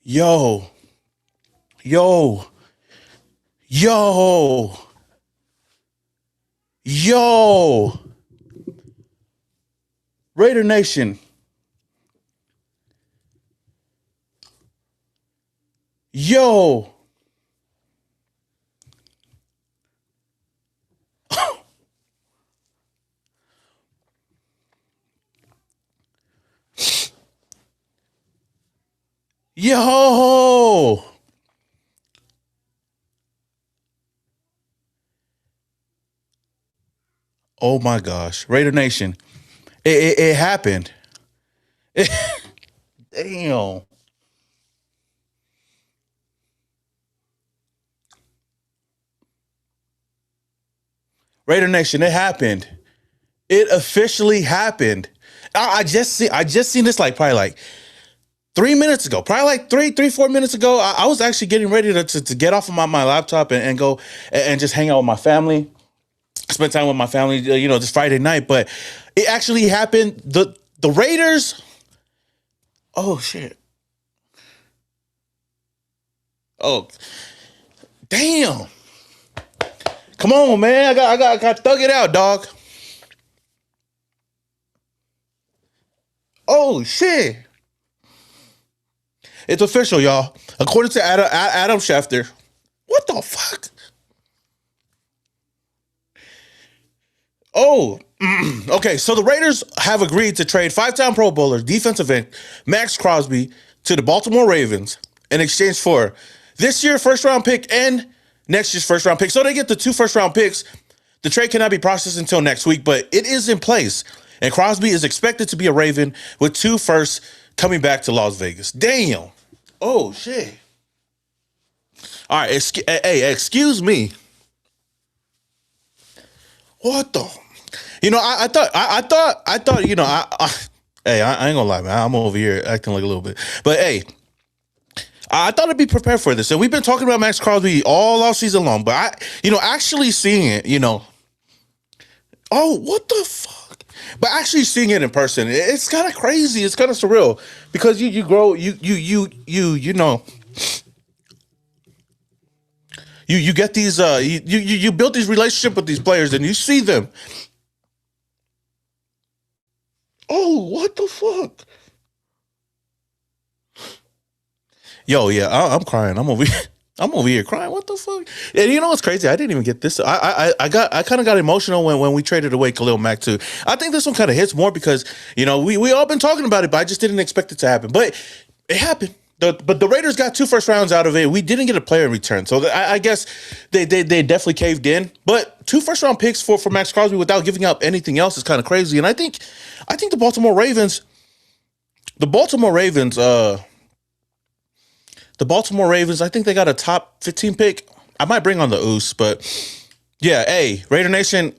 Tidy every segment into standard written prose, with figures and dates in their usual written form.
Yo, yo, yo, yo, Raider Nation, yo, yo. Oh my gosh, Raider Nation, it happened. Damn. Raider Nation, it happened. It officially happened. I just seen this like probably like 3 minutes ago, probably like 4 minutes ago. I was actually getting ready to get off of my laptop and go and just hang out with my family, spend time with my family, this Friday night. But it actually happened. The Raiders. Oh shit. Oh damn. Come on, man. I got to thug it out, dog. Oh shit. It's official, y'all. According to Adam Schefter. What the fuck? Oh, okay. So the Raiders have agreed to trade five-time Pro Bowler, defensive end Maxx Crosby to the Baltimore Ravens in exchange for this year's first-round pick and next year's first-round pick. So they get the two first-round picks. The trade cannot be processed until next week, but it is in place. And Crosby is expected to be a Raven with two firsts coming back to Las Vegas. Damn. Oh shit. All right. Hey, excuse me. What the? I thought. Hey, I ain't gonna lie, man. I'm over here acting like a little bit, but hey, I thought I'd be prepared for this. And we've been talking about Maxx Crosby all off season long, but actually seeing it, oh, what the fuck? But actually seeing it in person, it's kind of crazy. It's kind of surreal because you grow, you get these, you build these relationships with these players and you see them. Oh, what the fuck? Yo, yeah, I'm crying. I'm over here. I'm over here crying. What the fuck? And you know what's crazy? I didn't even get this. I kind of got emotional when we traded away Khalil Mack too. I think this one kind of hits more because we all been talking about it, but I just didn't expect it to happen. But it happened. But the Raiders got two first rounds out of it. We didn't get a player in return, so I guess they definitely caved in. But two first round picks for Maxx Crosby without giving up anything else is kind of crazy. And I think the Baltimore Ravens, I think they got a top 15 pick. I might bring on the Oos, but yeah, hey, Raider Nation.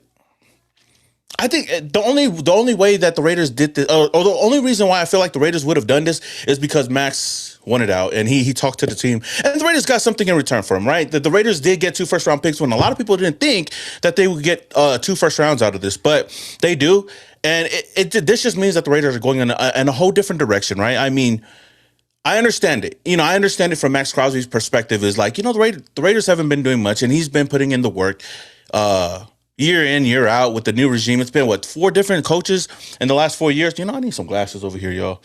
I think the only way that the Raiders did this, or the only reason why I feel like the Raiders would have done this is because Max wanted out and he talked to the team and the Raiders got something in return for him, right? That the Raiders did get two first round picks when a lot of people didn't think that they would get two first rounds out of this, but they do, and this just means that the Raiders are going in a whole different direction, right? I mean, I understand it. I understand it from Maxx Crosby's perspective. Is like, the Raiders haven't been doing much, and he's been putting in the work, year in, year out with the new regime. It's been four different coaches in the last 4 years. I need some glasses over here, y'all.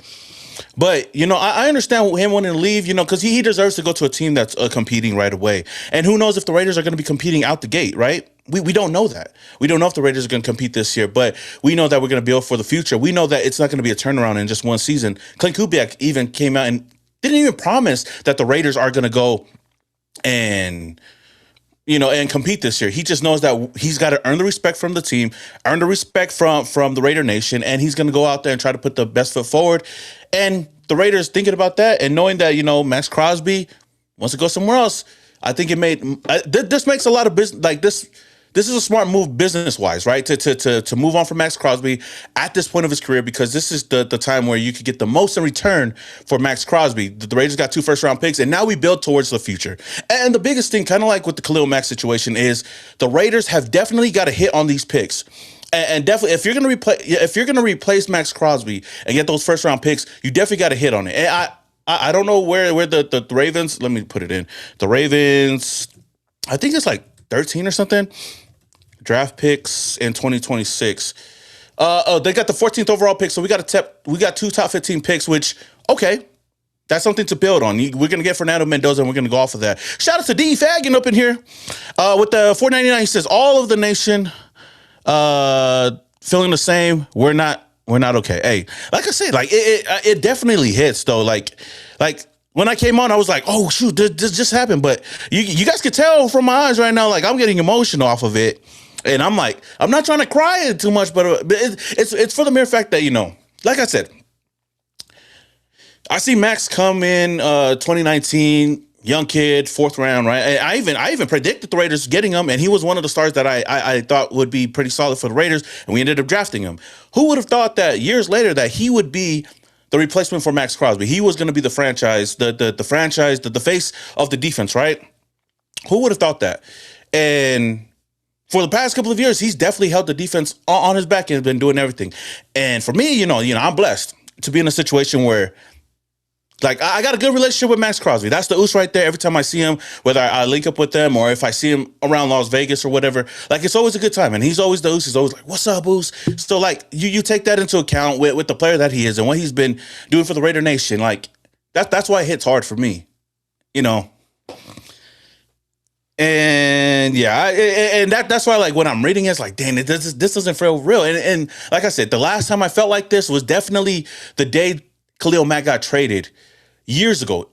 But I understand him wanting to leave. Because he deserves to go to a team that's competing right away. And who knows if the Raiders are going to be competing out the gate, right? We don't know that. We don't know if the Raiders are going to compete this year, but we know that we're going to build for the future. We know that it's not going to be a turnaround in just one season. Clint Kubiak even came out and didn't even promise that the Raiders are going to go and and compete this year. He just knows that he's got to earn the respect from the team, earn the respect from the Raider Nation, and he's going to go out there and try to put the best foot forward. And the Raiders thinking about that and knowing that Maxx Crosby wants to go somewhere else. I think it made this makes a lot of business like this. This is a smart move business wise, right? To move on from Maxx Crosby at this point of his career, because this is the time where you could get the most in return for Maxx Crosby. The Raiders got two first round picks, and now we build towards the future. And the biggest thing, kind of like with the Khalil Mack situation, is the Raiders have definitely got to hit on these picks. And definitely, if you're gonna replace Maxx Crosby and get those first round picks, you definitely got to hit on it. And I don't know where the Ravens. Let me put it in. The Ravens. I think it's like 13 or something. Draft picks in 2026. Oh, they got the 14th overall pick, so we got two top 15 picks, which okay, that's something to build on. We're gonna get Fernando Mendoza, and we're gonna go off of that. Shout out to D Fagan up in here with the 499. He says all of the nation feeling the same. We're not okay. Hey, like I said, like it definitely hits though. Like when I came on, I was like, oh shoot, this just happened. But you guys could tell from my eyes right now, like I'm getting emotional off of it. And I'm like, I'm not trying to cry too much, but it's for the mere fact that, like I said, I see Maxx come in 2019, young kid, fourth round, right? I even predicted the Raiders getting him, and he was one of the stars that I thought would be pretty solid for the Raiders, and we ended up drafting him. Who would have thought that years later that he would be the replacement for Maxx Crosby? He was going to be the franchise, the face of the defense, right? Who would have thought that? And for the past couple of years, he's definitely held the defense on his back and has been doing everything. And for me, I'm blessed to be in a situation where, like, I got a good relationship with Maxx Crosby. That's the oos right there. Every time I see him, whether I link up with them or if I see him around Las Vegas or whatever, like, it's always a good time. And he's always the oos. He's always like, what's up, oos? So, like, you take that into account with the player that he is and what he's been doing for the Raider Nation. Like, that's why it hits hard for me, And yeah, and that's why, like, when I'm reading it, it's like, dang, this doesn't feel real. And like I said, the last time I felt like this was definitely the day Khalil Mack got traded years ago.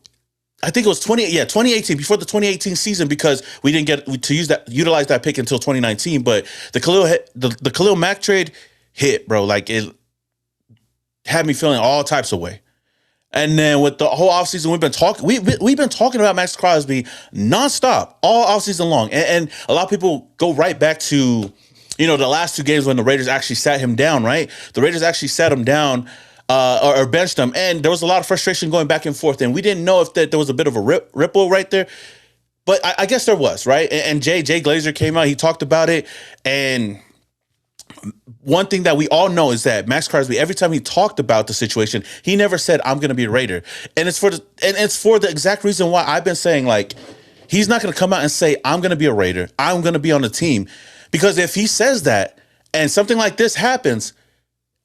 I think it was 2018, before the 2018 season, because we didn't get to utilize that pick until 2019. But the Khalil Mack trade hit, bro. Like, it had me feeling all types of way. And then with the whole offseason, we've been talking about Maxx Crosby nonstop all offseason long. And a lot of people go right back to, the last two games when the Raiders actually sat him down, right? The Raiders actually sat him down or benched him. And there was a lot of frustration going back and forth. And we didn't know if there was a bit of a ripple right there. But I guess there was, right? And Jay Glazer came out. He talked about it. And one thing that we all know is that Maxx Crosby, every time he talked about the situation, he never said, I'm going to be a Raider. And it's for the exact reason why I've been saying, like, he's not going to come out and say, I'm going to be a Raider. I'm going to be on the team. Because if he says that and something like this happens,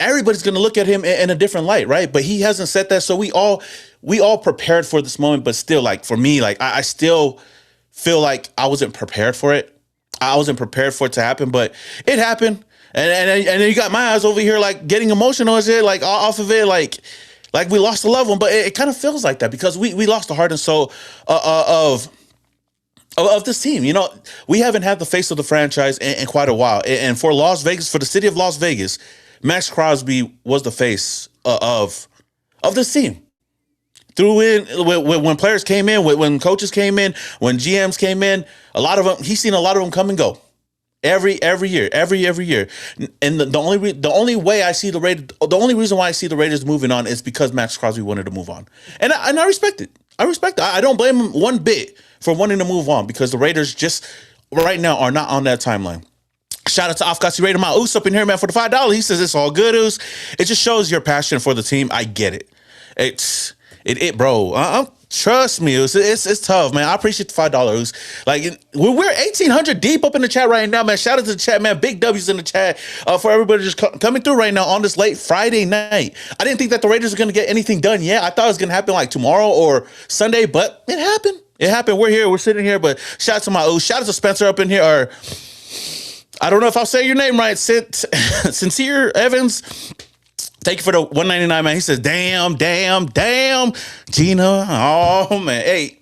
everybody's going to look at him in a different light, right? But he hasn't said that. So we all prepared for this moment. But still, like, for me, like, I still feel like I wasn't prepared for it. I wasn't prepared for it to happen, but it happened. And then you got my eyes over here, like, getting emotional as it, like, off of it, like we lost a loved one. But it kind of feels like that because we lost the heart and soul of this team. We haven't had the face of the franchise in quite a while. And for Las Vegas, for the city of Las Vegas, Maxx Crosby was the face of this team. When players came in, when coaches came in, when GMs came in, he's seen a lot of them come and go. Every year. And the only reason why I see the Raiders moving on is because Maxx Crosby wanted to move on. And I respect it. I don't blame him one bit for wanting to move on because the Raiders just right now are not on that timeline. Shout out to Afkasi Raider, my oos up in here, man, for the $5. He says it's all good, oos. It just shows your passion for the team. I get it. Bro. Trust me, it's tough, man. I appreciate the $5. Like, we're 1,800 deep up in the chat right now, man. Shout out to the chat, man. Big W's in the chat for everybody just coming through right now on this late Friday night. I didn't think that the Raiders were going to get anything done yet. I thought it was going to happen like tomorrow or Sunday, but it happened. It happened. We're here. We're sitting here. But shout out to my shout out to Spencer up in here. Or I don't know if I'll say your name right. Sincere Evans. Thank you for the $1.99, man. He says, damn, Gina. Oh, man. Hey,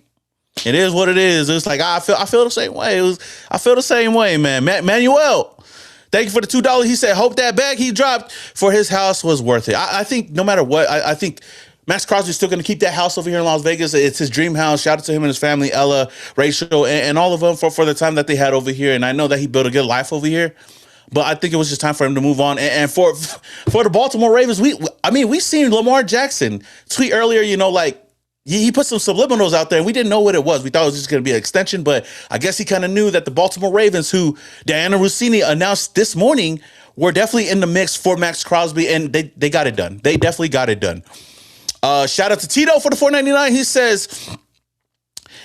it is what it is. It's like, I feel the same way. I feel the same way, man. Manuel, thank you for the $2. He said, hope that bag he dropped for his house was worth it. I think no matter what, I think Maxx Crosby is still going to keep that house over here in Las Vegas. It's his dream house. Shout out to him and his family, Ella, Rachel, and all of them for the time that they had over here. And I know that he built a good life over here. But I think it was just time for him to move on. And for the Baltimore Ravens, we seen Lamar Jackson tweet earlier, like he put some subliminals out there and we didn't know what it was. We thought it was just going to be an extension, but I guess he kind of knew that the Baltimore Ravens, who Diana Rossini announced this morning, were definitely in the mix for Maxx Crosby, and they got it done. They definitely got it done. Shout out to Tito for the 499. He says,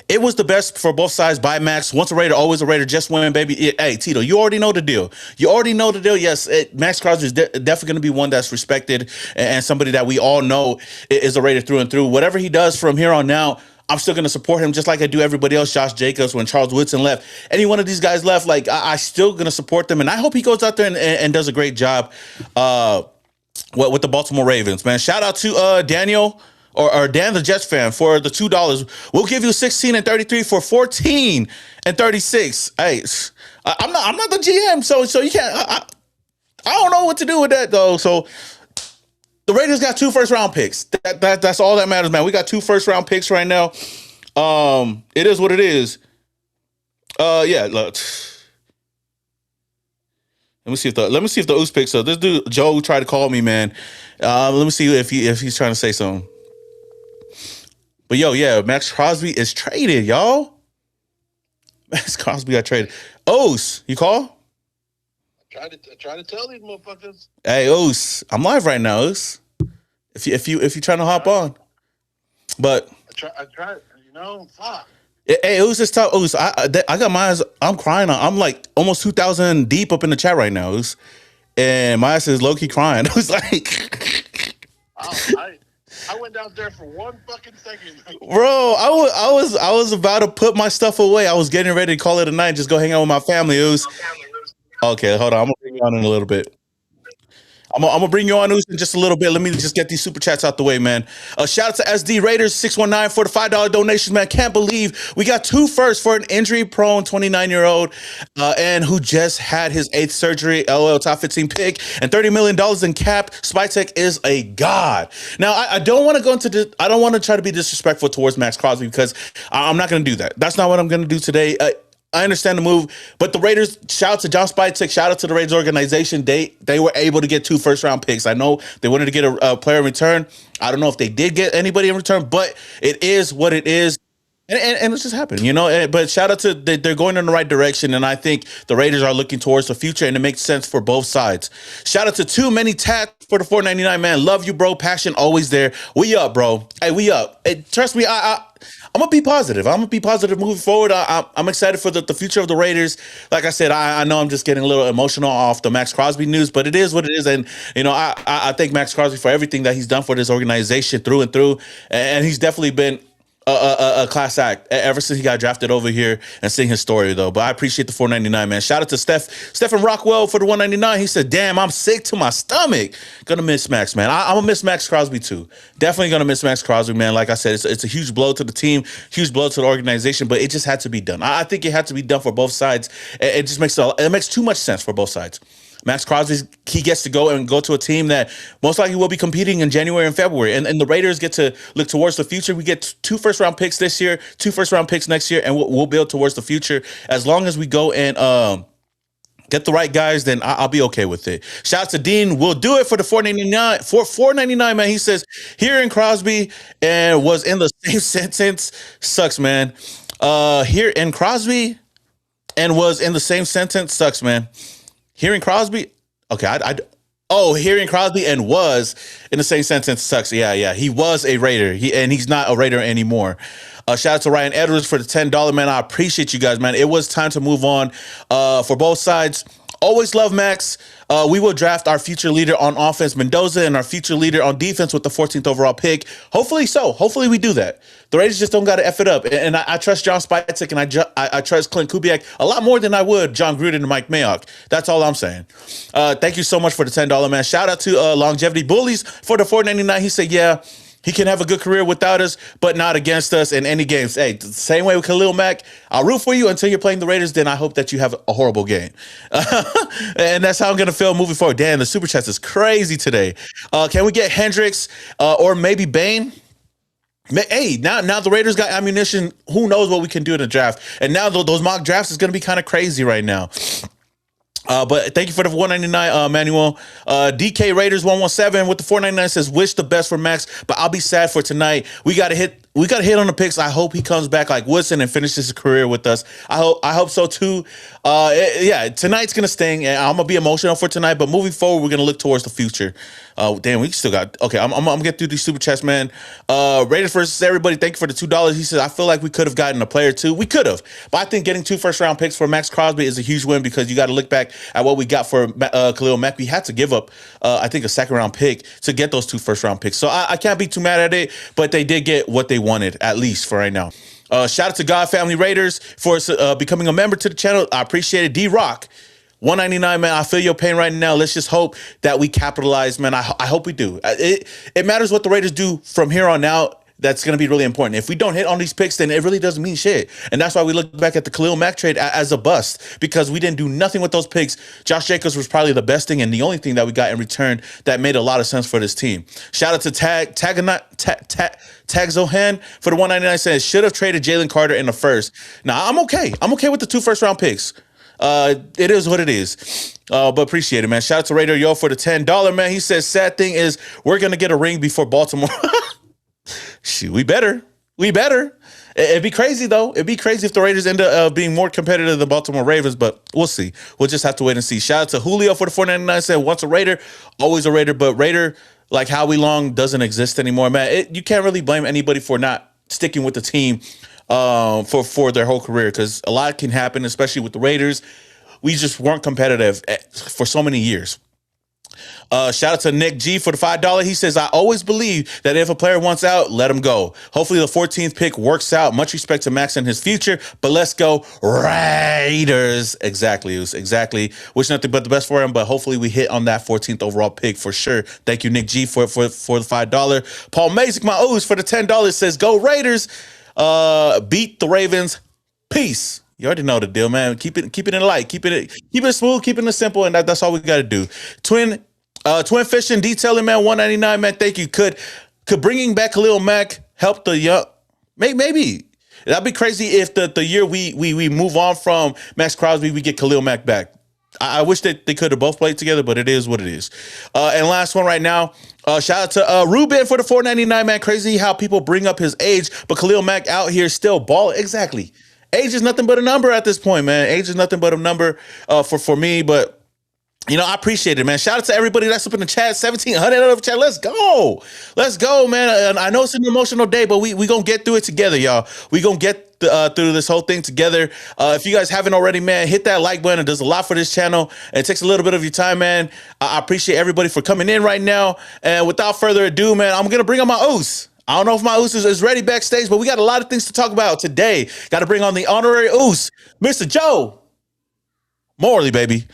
it was the best for both sides by Max. Once a Raider, always a Raider. Just win, baby. Hey, Tito, you already know the deal. You already know the deal. Yes, Maxx Crosby is definitely going to be one that's respected and somebody that we all know is a Raider through and through. Whatever he does from here on out, I'm still going to support him just like I do everybody else. Josh Jacobs, when Charles Woodson left, any one of these guys left, like I still going to support them. And I hope he goes out there and does a great job with the Baltimore Ravens, man. Shout out to Daniel. Or Dan the Jets fan for the $2. We'll give you 16 and 33 for 14 and 36. Hey, I'm not the GM, so you can't. I don't know what to do with that though. So the Raiders got 2 first-round picks. That's all that matters, man. We got 2 first-round picks right now. It is what it is. Yeah. Look. Let me see if the Oos picks up. This dude Joe tried to call me, man. Let me see if he's trying to say something. But yeah, Maxx Crosby is traded, y'all. Maxx Crosby got traded. Oos, you call? I try to tell these motherfuckers. Hey, Oos, I'm live right now, Oos. If you trying to hop on, but I try. Fuck. Hey, Oos, it's tough. Oos, I got my eyes. I'm crying. I'm like almost 2,000 deep up in the chat right now, Oos, and my ass is low key crying. I was like, I went down there for 1 fucking second. Bro, I was about to put my stuff away. I was getting ready to call it a night, just go hang out with my family. It was okay. Hold on, I'm gonna bring you on in a little bit. I'm gonna bring you on news in just a little bit. Let me just get these super chats out the way, man. Shout out to SD Raiders 619 for the $5 donations, man. Can't believe we got 2 firsts for an injury-prone 29-year-old and who just had his 8th surgery. LOL, top 15 pick and $30 million in cap. Spytech is a god. Now, I don't want to go into this. I don't want to try to be disrespectful towards Maxx Crosby because I'm not going to do that. That's not what I'm going to do today. I understand the move, but the Raiders, shout out to John Spytek, shout out to the Raiders organization. They were able to get 2 first-round picks. I know they wanted to get a player in return. I don't know if they did get anybody in return, but it is what it is. And it's just happened, you know. But shout out to they're going in the right direction, and I think the Raiders are looking towards the future, and it makes sense for both sides. Shout out to Too Many Tats for the $4.99, man. Love you, bro. Passion always there. We up, bro. Hey, we up. Hey, trust me, I'm gonna be positive. I'm gonna be positive moving forward. I'm excited for the future of the Raiders. Like I said, I know I'm just getting a little emotional off the Maxx Crosby news, but it is what it is. And you know, I thank Maxx Crosby for everything that he's done for this organization through and through, and he's definitely been a class act ever since he got drafted over here and seeing his story though. But I appreciate the $4.99, man. Shout out to Stephen Rockwell for the $1.99. He said, "Damn, I'm sick to my stomach. Gonna miss Max, man. I'm gonna miss Maxx Crosby too. Definitely gonna miss Maxx Crosby, man. Like I said, it's a huge blow to the team, huge blow to the organization. But it just had to be done. I think it had to be done for both sides. It just makes too much sense for both sides. Maxx Crosby, he gets to go to a team that most likely will be competing in January and February. And the Raiders get to look towards the future. We get 2 first-round picks this year, 2 first-round picks next year, and we'll build towards the future. As long as we go and get the right guys, then I'll be okay with it. Shout out to Dean. We'll do it for the $4.99. For $4.99, man. He says, hearing Crosby and was in the same sentence sucks, man. Here in Crosby and was in the same sentence sucks, man. Hearing Crosby, okay, hearing Crosby and was in the same sentence sucks. Yeah, he was a Raider, he's not a Raider anymore. Shout out to Ryan Edwards for the $10, man. I appreciate you guys, man. It was time to move on for both sides. Always love Max. We will draft our future leader on offense, Mendoza, and our future leader on defense with the 14th overall pick. Hopefully so. Hopefully we do that. The Raiders just don't got to F it up. And I trust John Spytek and I trust Clint Kubiak a lot more than I would John Gruden and Mike Mayock. That's all I'm saying. Thank you so much for the $10, man. Shout out to Longevity Bullies for the $4.99. He said, yeah, he can have a good career without us, but not against us in any games. Hey, same way with Khalil Mack. I'll root for you until you're playing the Raiders. Then I hope that you have a horrible game. And that's how I'm going to feel moving forward. Damn, the Super Chats is crazy today. Can we get Hendricks or maybe Bain? Hey, now the Raiders got ammunition. Who knows what we can do in the draft? And now those mock drafts is going to be kind of crazy right now. But thank you for the $1.99, Manuel. DK Raiders 117 with the $4.99 says, wish the best for Max, but I'll be sad for tonight. We gotta hit we got to hit on the picks. I hope he comes back like Woodson and finishes his career with us. I hope so too. Yeah, tonight's gonna sting, and I'm gonna be emotional for tonight. But moving forward, we're gonna look towards the future. Damn, we still got okay. I'm gonna get through these super chats, man. Raiders versus everybody. Thank you for the $2. He said I feel like we could have gotten a player too. We could have, but I think getting 2 first-round picks for Maxx Crosby is a huge win because you got to look back at what we got for Khalil Mack. We had to give up, I think, a second-round pick to get those 2 first-round picks. So I can't be too mad at it, but they did get what they wanted at least for right now. Shout out to God Family Raiders for becoming a member to the channel. I appreciate it. D-Rock. $1.99, man. I feel your pain right now. Let's just hope that we capitalize, man. I hope we do. It matters what the Raiders do from here on out. That's going to be really important. If we don't hit on these picks, then it really doesn't mean shit. And that's why we look back at the Khalil Mack trade as a bust, because we didn't do nothing with those picks. Josh Jacobs was probably the best thing and the only thing that we got in return that made a lot of sense for this team. Shout out to Tag Zohan for the $1.99 cents. Should have traded Jalen Carter in the first. Now, I'm okay. I'm okay with the 2 first-round picks. It is what it is. But appreciate it, man. Shout out to Raider Yo for the $10, man. He says, sad thing is we're going to get a ring before Baltimore. Shoot, we better. It'd be crazy, though. It'd be crazy if the Raiders end up being more competitive than Baltimore Ravens, but we'll see. We'll just have to wait and see. Shout out to Julio for the $4.99. Said, once a Raider, always a Raider, but Raider, like Howie Long, doesn't exist anymore, man. You can't really blame anybody for not sticking with the team for their whole career, because a lot can happen, especially with the Raiders. We just weren't competitive for so many years. Shout out to Nick G for the $5. He says, I always believe that if a player wants out, let him go. Hopefully the 14th pick works out. Much respect to Max and his future, but let's go Raiders. Exactly. Wish nothing but the best for him, but hopefully we hit on that 14th overall pick for sure. Thank you, Nick G, for the $5. Paul Mazik, my O's, for the $10 says, go Raiders. Beat the Ravens. Peace. You already know the deal, man. Keep it in light. Keep it smooth. Keep it simple, and that's all we got to do. Twin Fishing Detailing, man. $1.99, man. Thank you. Could bringing back Khalil Mack help the young? Maybe. That'd be crazy if the year we move on from Maxx Crosby, we get Khalil Mack back. I wish that they could have both played together, but it is what it is. And last one right now. Shout out to Ruben for the $4.99, man. Crazy how people bring up his age, but Khalil Mack out here still balling. Exactly. Age is nothing but a number at this point, man. Age is nothing but a number for me, but I appreciate it, man. Shout out to everybody that's up in the chat. 1,700 out of the chat. Let's go, man. I know it's an emotional day, but we gonna get through it together, y'all. We gonna get through this whole thing together. If you guys haven't already, man, hit that like button. It does a lot for this channel. It takes a little bit of your time, man. I appreciate everybody for coming in right now. And without further ado, man, I'm gonna bring on my Oos. I don't know if my Oos is ready backstage, but we got a lot of things to talk about today. Got to bring on the honorary Oos, Mr. Joe Morley, baby.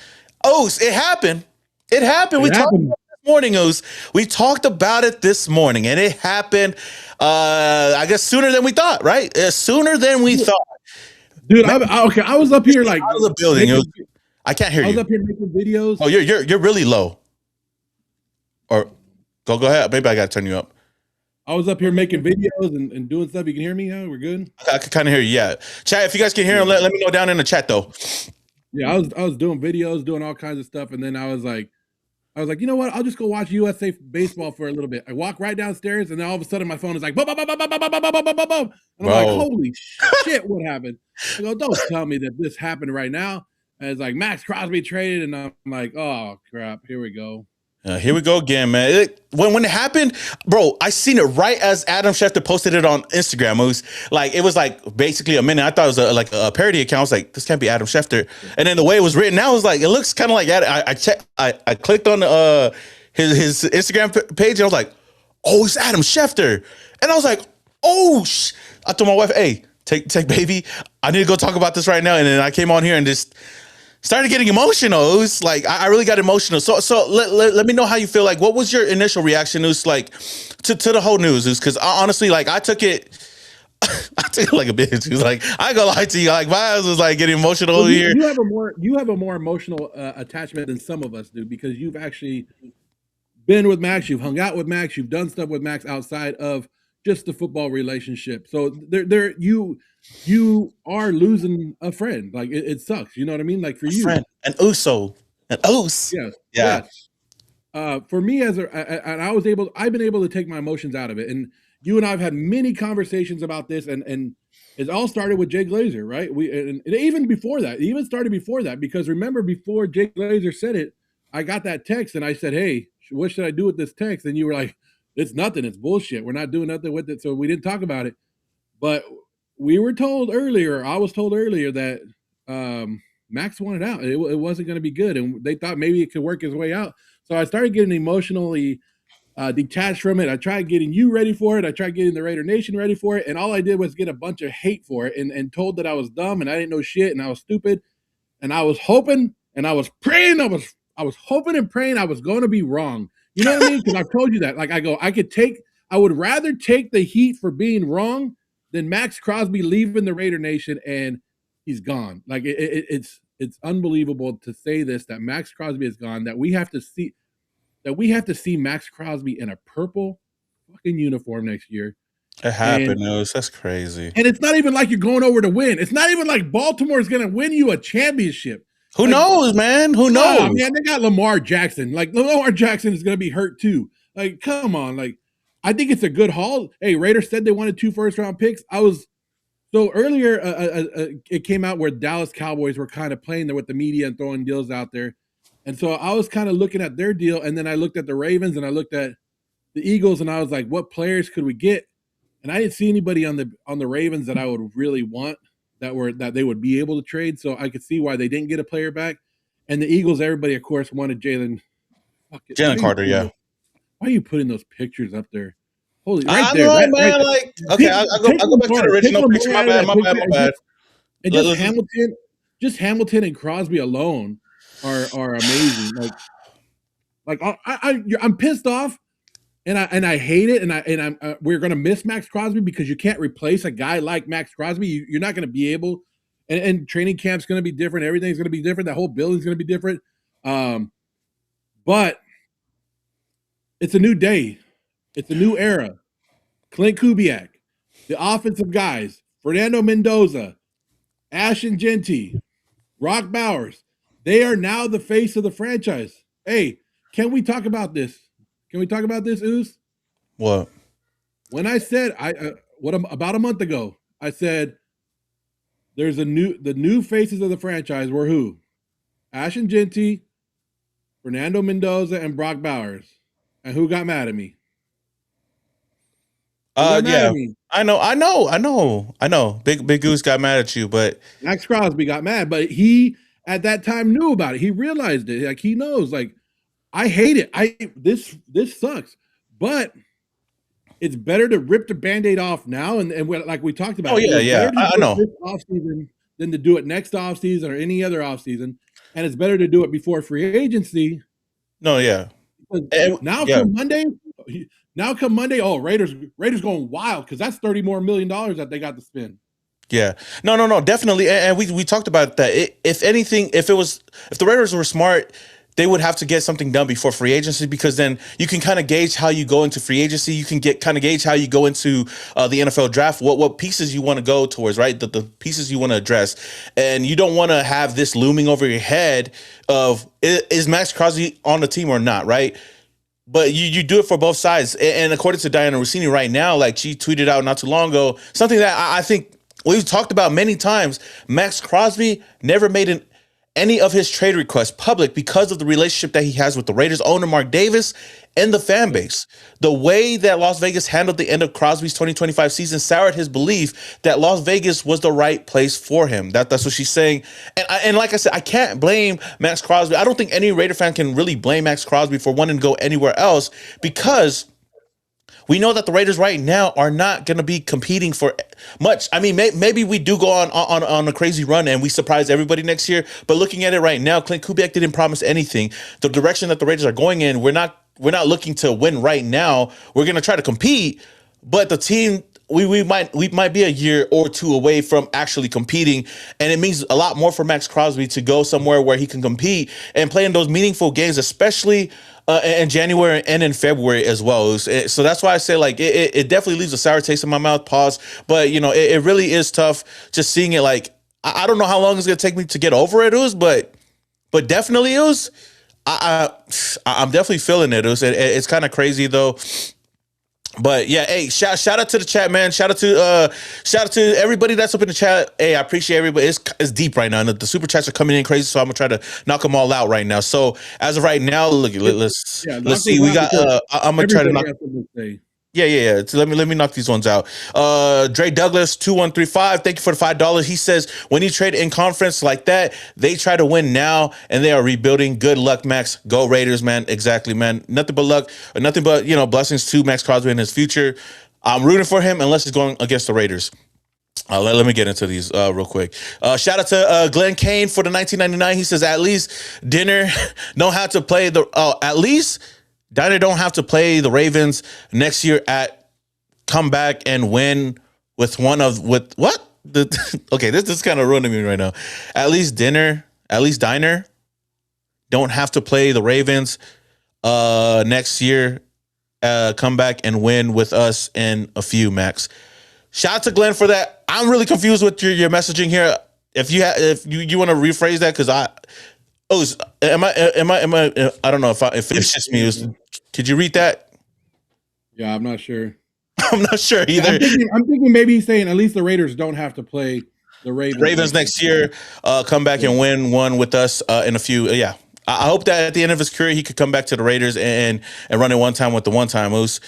Oos, it happened. We talked about it this morning, Oos. We talked about it this morning, and it happened, I guess, sooner than we thought, right? Sooner than we thought. Dude, I was up here like... Out of the building. I can't hear you. I was up here making videos. Oh, you're really low. Or go ahead. Maybe I got to turn you up. I was up here making videos and doing stuff. You can hear me now? We're good? I can kind of hear you, yeah. Chat, if you guys can hear him, let me know down in the chat, though. Yeah, I was doing videos, doing all kinds of stuff, and then I was like, you know what? I'll just go watch USA baseball for a little bit. I walk right downstairs, and then all of a sudden my phone is like, boom, boom, boom, boom, boom, boom, boom, boom, boom, boom. And I'm like, holy shit, what happened? I go, don't tell me that this happened right now. And it's like Maxx Crosby traded, and I'm like, oh, crap, here we go. Here we go again, man. When it happened, bro, I seen it right as Adam Schefter posted it on Instagram. It was like basically a minute. I thought it was like a parody account. I was like, this can't be Adam Schefter. And then the way it was written, I was like, it looks kind of like Adam. I clicked on his Instagram page, and I was like, oh, it's Adam Schefter. And I was like, oh, I told my wife, hey, take baby. I need to go talk about this right now. And then I came on here and just started getting emotional. It was like I really got emotional. So let me know how you feel. Like, what was your initial reaction? It was like to the whole news. Because honestly, like I took it like a bitch. It was like, I ain't gonna lie to you. Like my eyes was like getting emotional over here. You have a more emotional attachment than some of us do, because you've actually been with Maxx. You've hung out with Maxx. You've done stuff with Maxx outside of just the football relationship. So you are losing a friend. Like it sucks. You know what I mean? Like for you, friend, an Uso, an Oos. Yes. Yeah. Yes. For me, I've been able to take my emotions out of it. And you and I have had many conversations about this, and it all started with Jay Glazer, right? And even before that, it even started before that, because remember, before Jay Glazer said it, I got that text and I said, "Hey, what should I do with this text?" And you were like, "It's nothing. It's bullshit. We're not doing nothing with it." So we didn't talk about it. But we were told earlier, I was told earlier that Max wanted out. It wasn't going to be good, and they thought maybe it could work his way out. So I started getting emotionally detached from it. I tried getting you ready for it. I tried getting the Raider Nation ready for it, and all I did was get a bunch of hate for it, and told that I was dumb and I didn't know shit and I was stupid. And I was hoping and I was praying. I was hoping and praying I was going to be wrong. You know what I mean? Because I told you that. Like I would rather take the heat for being wrong than Maxx Crosby leaving the Raider Nation and he's gone. Like it's unbelievable to say this, that Maxx Crosby is gone. That we have to see Maxx Crosby in a purple fucking uniform next year. It happened. That's crazy. And it's not even like you're going over to win. It's not even like Baltimore is going to win you a championship. Who knows, man? Who knows? Oh, man, they got Lamar Jackson. Like, Lamar Jackson is going to be hurt too. Like, come on. Like, I think it's a good haul. Hey, Raiders said they wanted 2 first-round picks. So earlier, it came out where Dallas Cowboys were kind of playing there with the media and throwing deals out there. And so I was kind of looking at their deal, and then I looked at the Ravens and I looked at the Eagles, and I was like, what players could we get? And I didn't see anybody on the Ravens that I would really want that they would be able to trade. So I could see why they didn't get a player back. And the Eagles, everybody, of course, wanted Jalen Carter, yeah. Why are you putting those pictures up there? Holy, I know, man. Right, like, okay, I go back to the original picture. My bad. And just Hamilton and Crosby alone are amazing. Like I'm pissed off, and I hate it, and we're gonna miss Maxx Crosby because you can't replace a guy like Maxx Crosby. You're not gonna be able, and training camp's gonna be different. Everything's gonna be different. That whole building's gonna be different. But it's a new day. It's a new era. Clint Kubiak, the offensive guys, Fernando Mendoza, Ashton Genty, Brock Bowers, they are now the face of the franchise. Hey, can we talk about this? Can we talk about this, Oos? What? When I said about a month ago, I said the new faces of the franchise were who? Ashton Genty, Fernando Mendoza, and Brock Bowers. And who got mad at me? Yeah, I know. Big Goose got mad at you, but Maxx Crosby got mad, but he at that time knew about it. He realized it. Like, he knows. Like, I hate it. This sucks, but it's better to rip the Band-Aid off now, and like we talked about. Oh yeah. I know. This offseason than to do it next offseason or any other offseason, and it's better to do it before free agency. No, yeah. Come Monday, oh, Raiders going wild because that's $30 more million that they got to spend. Yeah, no, definitely, and we talked about that. If anything, if the Raiders were smart, they would have to get something done before free agency, because then you can kind of gauge how you go into free agency. You can gauge how you go into the NFL draft, what pieces you want to go towards, right? The pieces you want to address, and you don't want to have this looming over your head of is Maxx Crosby on the team or not, right? But you do it for both sides. And according to Diana Rossini right now, like she tweeted out not too long ago, something that I think we've talked about many times, Maxx Crosby never made any of his trade requests public because of the relationship that he has with the Raiders owner, Mark Davis, and the fan base. The way that Las Vegas handled the end of Crosby's 2025 season soured his belief that Las Vegas was the right place for him. That's what she's saying. And like I said, I can't blame Maxx Crosby. I don't think any Raider fan can really blame Maxx Crosby for wanting to go anywhere else, because we know that the Raiders right now are not going to be competing for much. I mean, maybe we do go on a crazy run and we surprise everybody next year. But looking at it right now, Clint Kubiak didn't promise anything. The direction that the Raiders are going in, we're not looking to win right now. We're going to try to compete, but the team, we might be a year or two away from actually competing, and it means a lot more for Maxx Crosby to go somewhere where he can compete and play in those meaningful games, especially in January and in February as well. So that's why I say, like, it definitely leaves a sour taste in my mouth. Pause. But it really is tough just seeing it. Like, I don't know how long it's gonna take me to get over it, but definitely I'm definitely feeling it. It's kind of crazy though. But yeah, hey, shout out to the chat, man. Shout out to everybody that's up in the chat. Hey, I appreciate everybody. It's deep right now. And the super chats are coming in crazy, so I'm gonna try to knock them all out right now. So as of right now, look, let's see. We got I'm gonna try to knock. Has something to say. Yeah. So let me knock these ones out. Dre Douglas 2135. Thank you for the $5. He says when you trade in conference like that, they try to win now and they are rebuilding. Good luck, Max. Go Raiders, man. Exactly, man. Nothing but luck. Nothing but blessings to Maxx Crosby in his future. I'm rooting for him unless he's going against the Raiders. Let me get into these real quick. Shout out to Glenn Kane for the 1999. He says at least Dinner don't have to play the at least. Diner don't have to play the Ravens next year at come back and win with what? Okay, this is kind of ruining me right now. At least Diner don't have to play the Ravens next year. Come back and win with us in a few, Max. Shout out to Glenn for that. I'm really confused with your messaging here. If you want to rephrase that, because am I? I don't know if it's just me. Could you read that? Yeah, I'm not sure. I'm not sure either. I'm thinking maybe he's saying at least the Raiders don't have to play the Ravens next year. Come back and win one with us in a few. Yeah. I hope that at the end of his career, he could come back to the Raiders and run it one time with the one-time moose.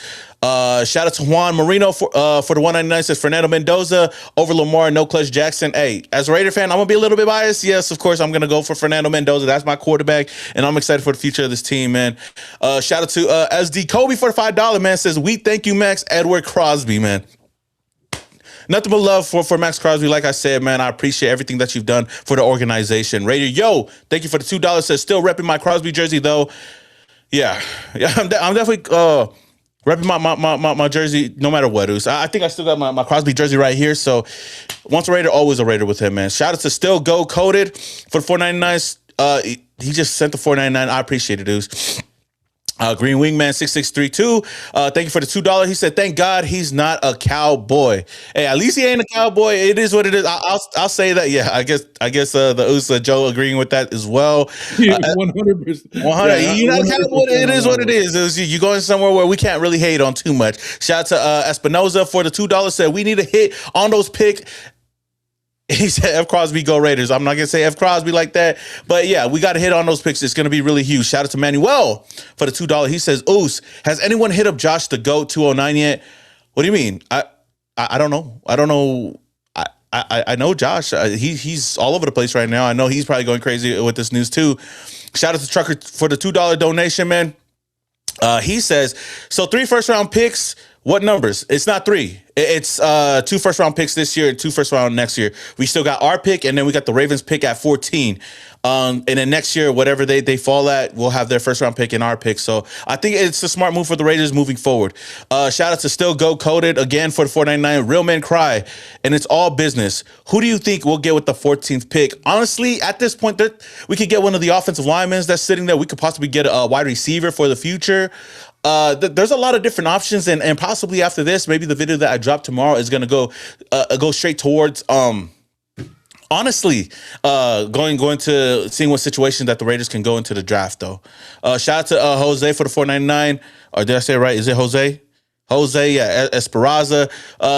Shout out to Juan Marino for the 199. Says Fernando Mendoza over Lamar, no Clutch Jackson. Hey, as a Raider fan, I'm gonna be a little bit biased. Yes, of course, I'm gonna go for Fernando Mendoza. That's my quarterback, and I'm excited for the future of this team, man. Shout out to SD Kobe for the $5, man. Says we thank you, Max Edward Crosby, man. Nothing but love for Maxx Crosby. Like I said, man, I appreciate everything that you've done for the organization. Raider, yo, thank you for the $2. Says still repping my Crosby jersey though. Yeah, I'm definitely repping my jersey no matter what. I think I still got my Crosby jersey right here. So once a Raider, always a Raider with him, man. Shout out to Still Go Coded for the $4.99. He just sent the $4.99. I appreciate it, dudes. Green Wingman 6632. Thank you for the $2. He said, "Thank God he's not a cowboy." Hey, at least he ain't a cowboy. It is what it is. I'll say that. Yeah, I guess the USA Joe agreeing with that as well. 100%. 100. You're not a cowboy. It is what it is. You're going somewhere where we can't really hate on too much. Shout out to Espinoza for the $2. Said we need to hit on those picks. He said F. Crosby, go Raiders. I'm not going to say F. Crosby like that. But yeah, we got to hit on those picks. It's going to be really huge. Shout out to Manuel for the $2. He says, Oos, has anyone hit up Josh the GOAT 209 yet? What do you mean? I don't know. I don't know. I know Josh. He's all over the place right now. I know he's probably going crazy with this news too. Shout out to Trucker for the $2 donation, man. He says, so 3 first-round picks. What numbers? It's not 3. It's 2 first-round picks this year and 2 first-round next year. We still got our pick, and then we got the Ravens pick at 14. And then next year, whatever they fall at, we'll have their first-round pick and our pick. So I think it's a smart move for the Raiders moving forward. Shout out to Still Go Coded again for the $4.99. Real men cry, and it's all business. Who do you think we'll get with the 14th pick? Honestly, at this point, we could get one of the offensive linemen that's sitting there. We could possibly get a wide receiver for the future. There's a lot of different options, and possibly after this, maybe the video that I drop tomorrow is gonna go straight towards honestly going to seeing what situation that the Raiders can go into the draft though. Shout out to Jose for the $4.99. Or did I say it right? Is it Jose? Yeah, Esperanza.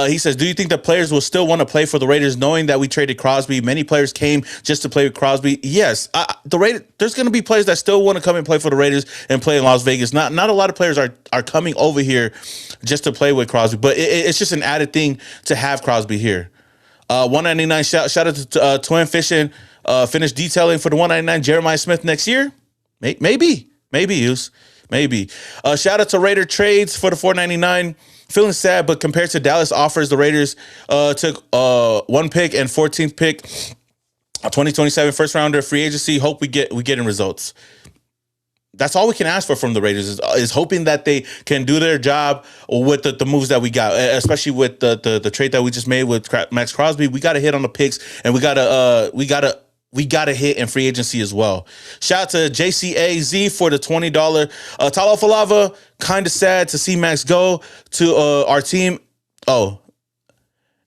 He says, do you think that players will still want to play for the Raiders knowing that we traded Crosby? Many players came just to play with Crosby. Yes, there's going to be players that still want to come and play for the Raiders and play in Las Vegas. Not a lot of players are coming over here just to play with Crosby, but it's just an added thing to have Crosby here. 199. Shout out to Twin Fishing. Finish detailing for the 199. Jeremiah Smith next year. Maybe use. Maybe. Shout out to Raider Trades for the $4.99. Feeling sad, but compared to Dallas offers, the Raiders took 1 pick and 14th pick, 2027 first rounder, free agency. Hope we get in results. That's all we can ask for from the Raiders is hoping that they can do their job with the moves that we got, especially with the trade that we just made with Maxx Crosby. We got to hit on the picks, and we gotta hit in free agency as well. Shout out to JCAZ for the $20. Talo Falava, kind of sad to see Max go to our team. Oh,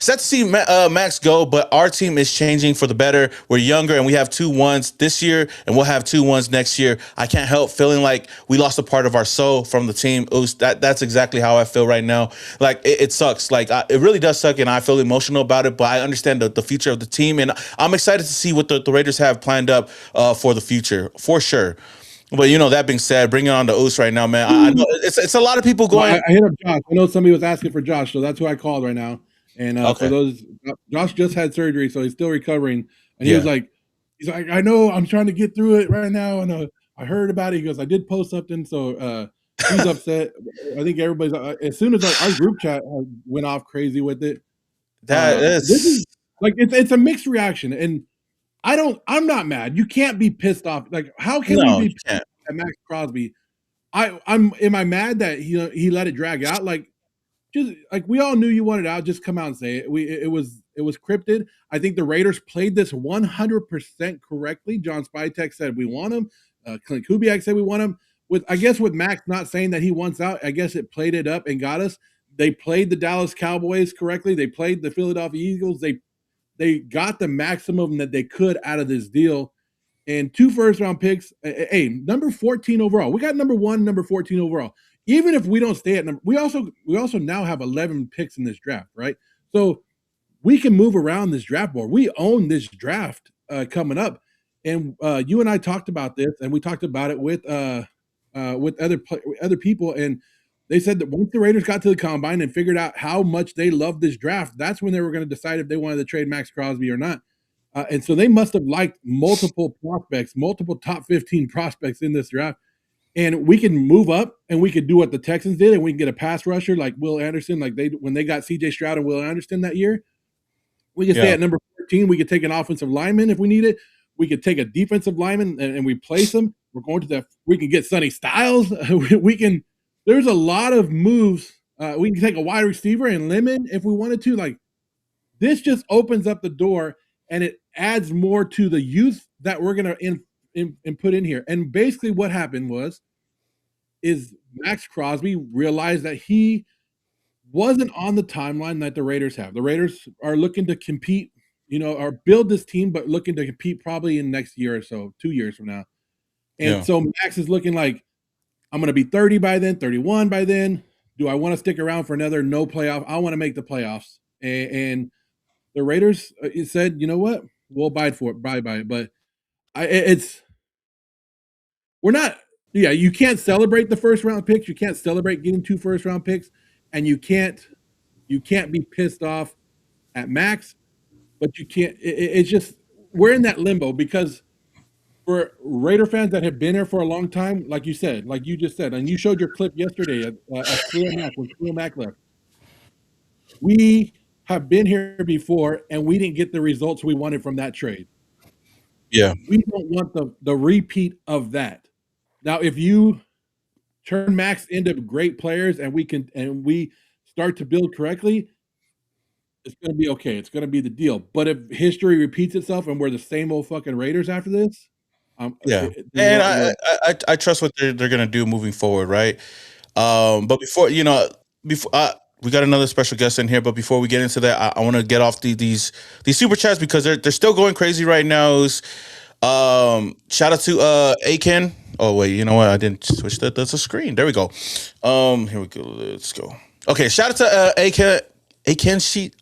sad to see Max go, but our team is changing for the better. We're younger and we have 2-1s this year, and we'll have 2-1s next year. I can't help feeling like we lost a part of our soul from the team. That's exactly how I feel right now. Like it sucks. Like it really does suck, and I feel emotional about it. But I understand the future of the team, and I'm excited to see what the Raiders have planned up for the future for sure. But that being said, bringing on the Oos right now, man. I know it's a lot of people Well, going. I hit up Josh. I know somebody was asking for Josh, so that's who I called right now. And for Okay, those, Josh just had surgery, so he's still recovering. And yeah, he's like, I know I'm trying to get through it right now, and I heard about it. He goes, I did post something, so he's upset. I think everybody's as soon as our group chat went off crazy with it. that This is is like it's a mixed reaction, and I'm not mad. You can't be pissed off. Like, how can we no, be you pissed can't. at Maxx Crosby? Am I mad that he let it drag out? Like, just like we all knew you wanted out, just come out and say it. It was cryptid. I think the Raiders played this 100% correctly. John Spytek said we want him. Clint Kubiak said we want him. With Max not saying that he wants out, I guess it played it up and got us. They played the Dallas Cowboys correctly. They played the Philadelphia Eagles. They got the maximum that they could out of this deal. And 2 first-round picks. Hey, number 14 overall. We got number 1, number 14 overall. Even if we don't stay at number, we also now have 11 picks in this draft, right? So we can move around this draft board. We own this draft coming up, and you and I talked about this, and we talked about it with other people, and they said that once the Raiders got to the combine and figured out how much they loved this draft, that's when they were going to decide if they wanted to trade Maxx Crosby or not. And so they must have liked multiple prospects, multiple top 15 prospects in this draft. And we can move up and we could do what the Texans did, and we can get a pass rusher like Will Anderson, like when they got CJ Stroud and Will Anderson that year. We can stay Yeah, at number 14. We could take an offensive lineman if we need it. We could take a defensive lineman and we place him. We can get Sonny Styles. we can, there's a lot of moves. We can take a wide receiver and lemon if we wanted to. Like, this just opens up the door and it adds more to the youth that we're going to put in here. And basically what happened is Maxx Crosby realized that he wasn't on the timeline that the Raiders have. The Raiders are looking to compete, or build this team, but looking to compete probably in the next year or so, 2 years from now. And yeah, so Max is looking like, I'm going to be 30 by then, 31 by then. Do I want to stick around for another no playoff? I want to make the playoffs. And the Raiders said, you know what? We'll abide for it. Bye bye. But it's we're not. Yeah, you can't celebrate the first round picks. You can't celebrate getting 2 first round picks, and you can't be pissed off at Max. But you can't. It's just we're in that limbo because for Raider fans that have been here for a long time, like you said, like you just said, and you showed your clip yesterday at Khalil Mack when Khalil Mack left. We have been here before, and we didn't get the results we wanted from that trade. yeah, We don't want the repeat of that. Now, if you turn Max into great players and we start to build correctly, it's going to be okay. It's going to be the deal. But if history repeats itself and we're the same old fucking Raiders after this, yeah. then And we're I trust what they're gonna do moving forward, right? But before we got another special guest in here, but before we get into that, I want to get off these super chats because they're still going crazy right now. Shout out to Aken. Oh wait, you know what? I didn't switch that. That's a screen. There we go. Here we go. Let's go. Okay, shout out to Aken. Aken sheet.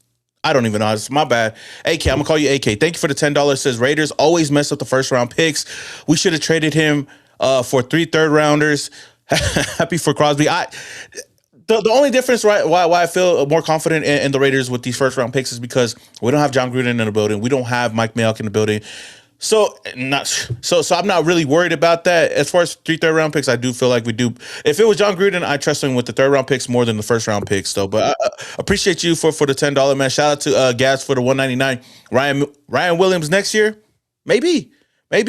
I don't even know. It's my bad. AK, I'm gonna call you AK. Thank you for the $10. Says Raiders always mess up the first round picks. We should have traded him for 3 third-rounders. Happy for Crosby. The only difference, right? Why I feel more confident in the Raiders with these first round picks is because we don't have John Gruden in the building. We don't have Mike Mayock in the building. So I'm not really worried about that. As far as 3 third-round picks, I do feel like we do. If it was John Gruden, I trust him with the third-round picks more than the first-round picks, though. But I appreciate you for the $10, man. Shout out to Gaz for the $199. Ryan Williams next year, maybe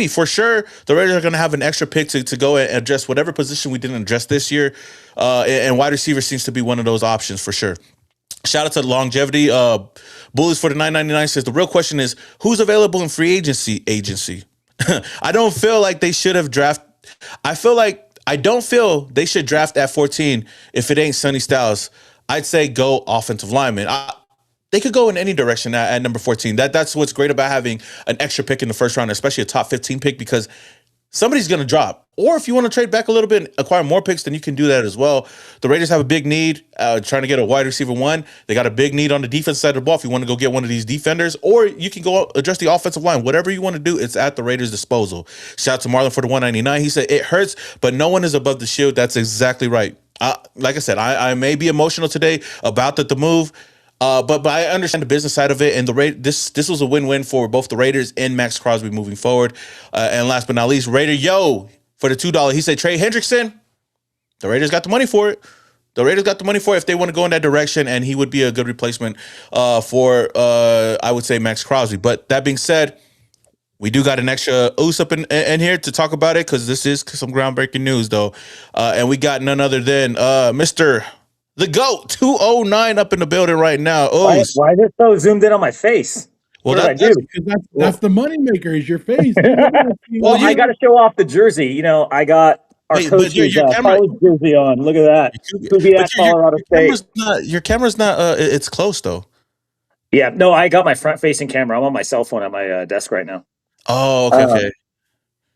for sure. The Raiders are going to have an extra pick to go and address whatever position we didn't address this year, and wide receiver seems to be one of those options for sure. Shout out to Longevity. Bullies for the $9.99 says the real question is who's available in free agency. I don't feel like they should have drafted. I don't feel they should draft at 14 if it ain't Sonny Styles. I'd say go offensive lineman. they could go in any direction at number 14. That's what's great about having an extra pick in the first round, especially a top 15 pick, because somebody's going to drop. Or if you want to trade back a little bit and acquire more picks, then you can do that as well. The Raiders have a big need, trying to get a wide receiver one. They got a big need on the defense side of the ball if you want to go get one of these defenders, or you can go address the offensive line. Whatever you want to do, it's at the Raiders' disposal. Shout out to Marlon for the 199. He said, it hurts, but no one is above the shield. That's exactly right. Like I said, I may be emotional today about the move, but I understand the business side of it, and this was a win-win for both the Raiders and Maxx Crosby moving forward. And last but not least, Raider for the $2, he said trade Hendrickson. The Raiders got the money for it. The Raiders got the money for it if they want to go in that direction, and he would be a good replacement for I would say Maxx Crosby. But that being said, we do got an extra oos up in here to talk about it because this is some groundbreaking news, though, and we got none other than Mr. The GOAT 209 up in the building right now. Why is it so zoomed in on my face? Well, what did I do? That's the moneymaker is your face. Well, I got to show off the jersey. You know, I got our coach's college jersey on. Look at that. Colorado State. Your camera's not. It's close though. Yeah, no, I got my front-facing camera. I'm on my cell phone at my desk right now. Oh, okay.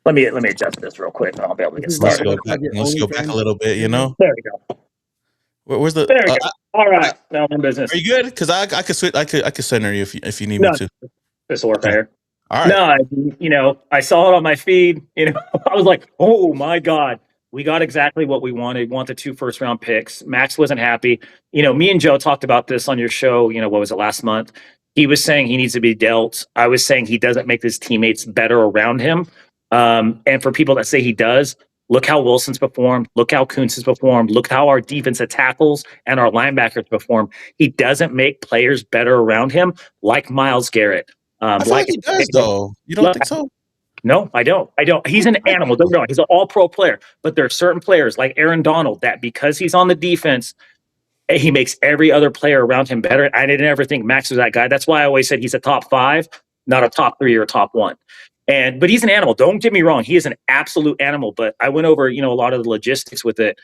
Let me adjust this real quick, and I'll be able to get started. Let's go back a little bit. You know. There we go. Where's the? There we go. All right, now I'm in business. Are you good? Because I could switch. I could center you if you need me to. This will work right here. All right. No, I saw it on my feed. I was like, oh my God, we got exactly what we wanted. We want the 2 first-round picks. Max wasn't happy. Me and Joe talked about this on your show. What was it, last month? He was saying he needs to be dealt. I was saying he doesn't make his teammates better around him. And for people that say he does, look how Wilson's performed. Look how Kuntz has performed. Look how our defensive tackles and our linebackers perform. He doesn't make players better around him like Myles Garrett. I feel like he does, though. You don't think so? No, I don't. He's an animal. Don't get me wrong. He's an all-pro player. But there are certain players like Aaron Donald that because he's on the defense, he makes every other player around him better. I didn't ever think Max was that guy. That's why I always said he's a top 5, not a top 3 or a top 1. But he's an animal. Don't get me wrong. He is an absolute animal. But I went over, a lot of the logistics with it.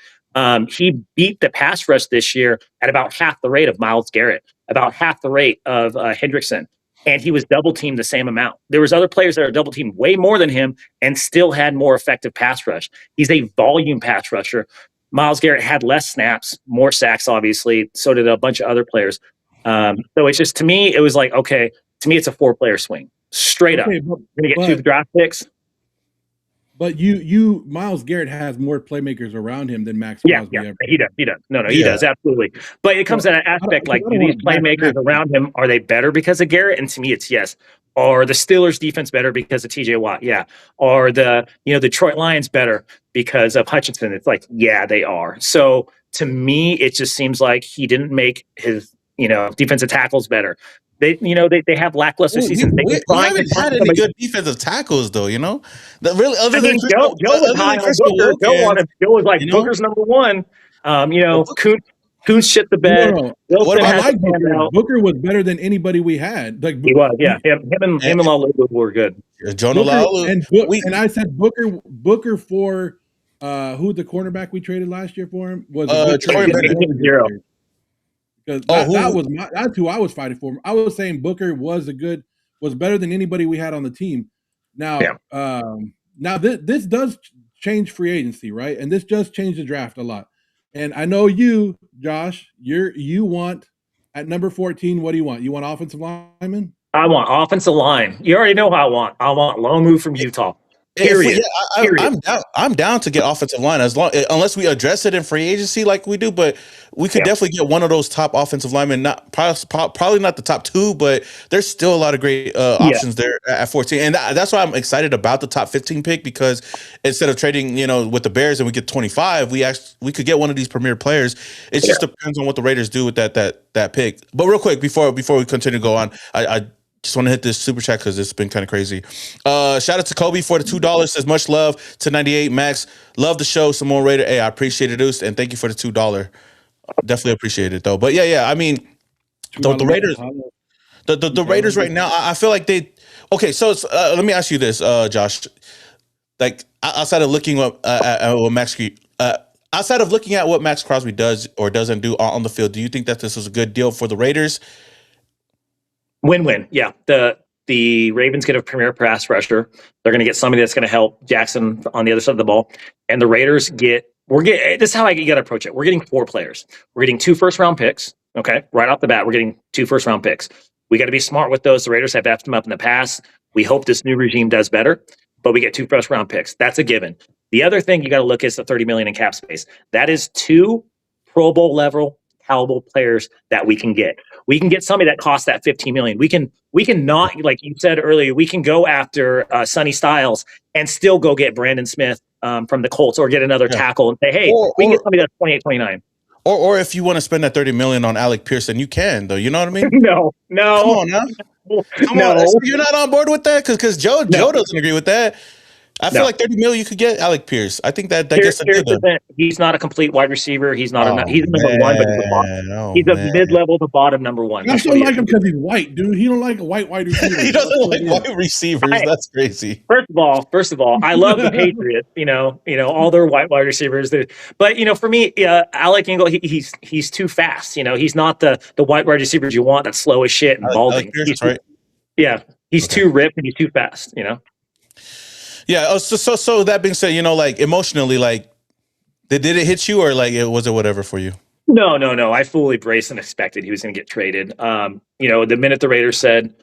He beat the pass rush this year at about half the rate of Myles Garrett, about half the rate of Hendrickson. And he was double teamed the same amount. There was other players that are double teamed way more than him and still had more effective pass rush. He's a volume pass rusher. Myles Garrett had less snaps, more sacks, obviously. So did a bunch of other players. So it's just, to me, it was like, okay, to me, it's a 4-player swing. Straight up. You're going to get 2 draft picks. But Myles Garrett has more playmakers around him than Maxx Crosby. Yeah, he does. No, he does, absolutely. But it comes to an aspect like, do these playmakers around him, are they better because of Garrett? And to me, it's yes. Are the Steelers' defense better because of TJ Watt? Yeah. Are the Detroit Lions better because of Hutchinson? It's like, yeah, they are. So to me, it just seems like he didn't make his defensive tackles better. They have lackluster seasons. We haven't had any good defensive tackles, though. Really, other than Joe was high on Booker. Joe was like, Booker's number 1. Kuntz shit the bed. What about Booker? Booker was better than anybody we had. Like he was, yeah. Him and Lalu were good. Jonah Lalu. And I said Booker for who the cornerback we traded last year for him was Zero. Because that's who I was fighting for. I was saying Booker was better than anybody we had on the team. Now, this does change free agency, right? And this does change the draft a lot. And I know you, Josh, you want at number 14. What do you want? You want offensive lineman? I want offensive line. You already know how I want. I want long move from Utah. Period. I'm down to get offensive line unless we address it in free agency like we do. But we could definitely get one of those top offensive linemen. Not probably not the top 2, but there's still a lot of great options there at 14. And that's why I'm excited about the top 15 pick, because instead of trading, with the Bears and we get 25, we could get one of these premier players. It just depends on what the Raiders do with that pick. But real quick before we continue to go on, I just want to hit this super chat because it's been kind of crazy. Shout out to Kobe for the $2. Says much love to 98 Max. Love the show. Some more Raider. Hey, I appreciate it, Deuce, and thank you for the $2. Definitely appreciate it though. But yeah. I mean, the Raiders, the Raiders right now. I feel like they. Okay, so let me ask you this, Josh. Like outside of looking at what outside of looking at what Maxx Crosby does or doesn't do on the field, do you think that this was a good deal for the Raiders? Win-win. Yeah. The Ravens get a premier pass rusher. They're going to get somebody that's going to help Jackson on the other side of the ball. And the Raiders this is how you got to approach it. We're getting 4 players. We're getting 2 first-round picks. Okay. Right off the bat, we're getting 2 first-round picks. We got to be smart with those. The Raiders have effed them up in the past. We hope this new regime does better, but we get 2 first-round picks. That's a given. The other thing you got to look is the $30 million in cap space. That is 2 Pro Bowl level caliber players that we can get. We can get somebody that costs that $15 million. We can not, like you said earlier, we can go after Sonny Styles and still go get Brandon Smith from the Colts, or get another tackle and say, hey, we can get somebody that's 28, 29. Or if you want to spend that $30 million on Alec Pearson, you can, though. You know what I mean? No. Come on now. Come on. You're not on board with that? Because Joe doesn't agree with that. I feel like $30 million you could get Alec Pierce. I think that gets a deal. He's not a complete wide receiver. He's not he's a number 1, but he's a bottom. He's a mid-level to bottom number 1. I still like him because he's white, dude. He don't like a white receiver. He doesn't like white receivers. That's crazy. First of all, I love the Patriots. You know, all their wide receivers. But for me, Alec Ingle, he's too fast. He's not the white wide receivers you want. That's slow as shit and balding. Pierce, right? Yeah, he's too ripped and he's too fast. Yeah. So that being said, like emotionally, like did it hit you, or like was it whatever for you? No. I fully braced and expected he was going to get traded. The minute the Raiders said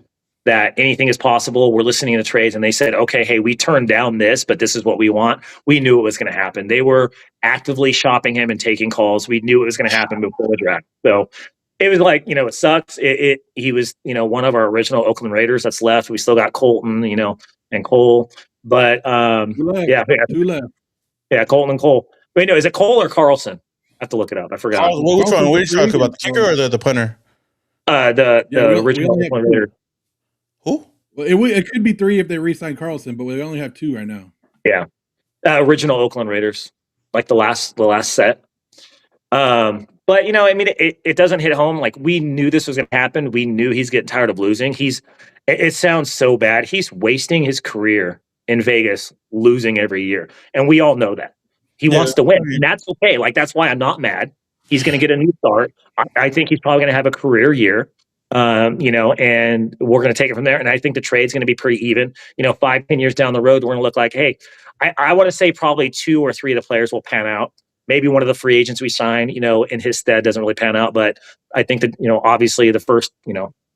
that anything is possible, we're listening to trades, and they said, okay, hey, we turned down this, but this is what we want. We knew it was going to happen. They were actively shopping him and taking calls. We knew it was going to happen before the draft. So it was like, it sucks. He was, one of our original Oakland Raiders that's left. We still got Colton, and Cole. But Two left. Yeah, Colton and Cole. Wait, no, is it Cole or Carlson? I have to look it up. I forgot. Which one? What are you talking about? The kicker or the punter? The original Raider. Who? Well, it could be 3 if they re-sign Carlson, but we only have 2 right now. Yeah, original Oakland Raiders, like the last set. But it doesn't hit home. Like, we knew this was going to happen. We knew he's getting tired of losing. It sounds so bad. He's wasting his career in Vegas, losing every year. And we all know that. He wants to win. And that's okay. Like, that's why I'm not mad. He's going to get a new start. I think he's probably going to have a career year, and we're going to take it from there. And I think the trade's going to be pretty even. 5-10 years down the road, we're going to look like, hey, I want to say probably 2 or 3 of the players will pan out. Maybe one of the free agents we sign, in his stead doesn't really pan out. But I think that, obviously the first,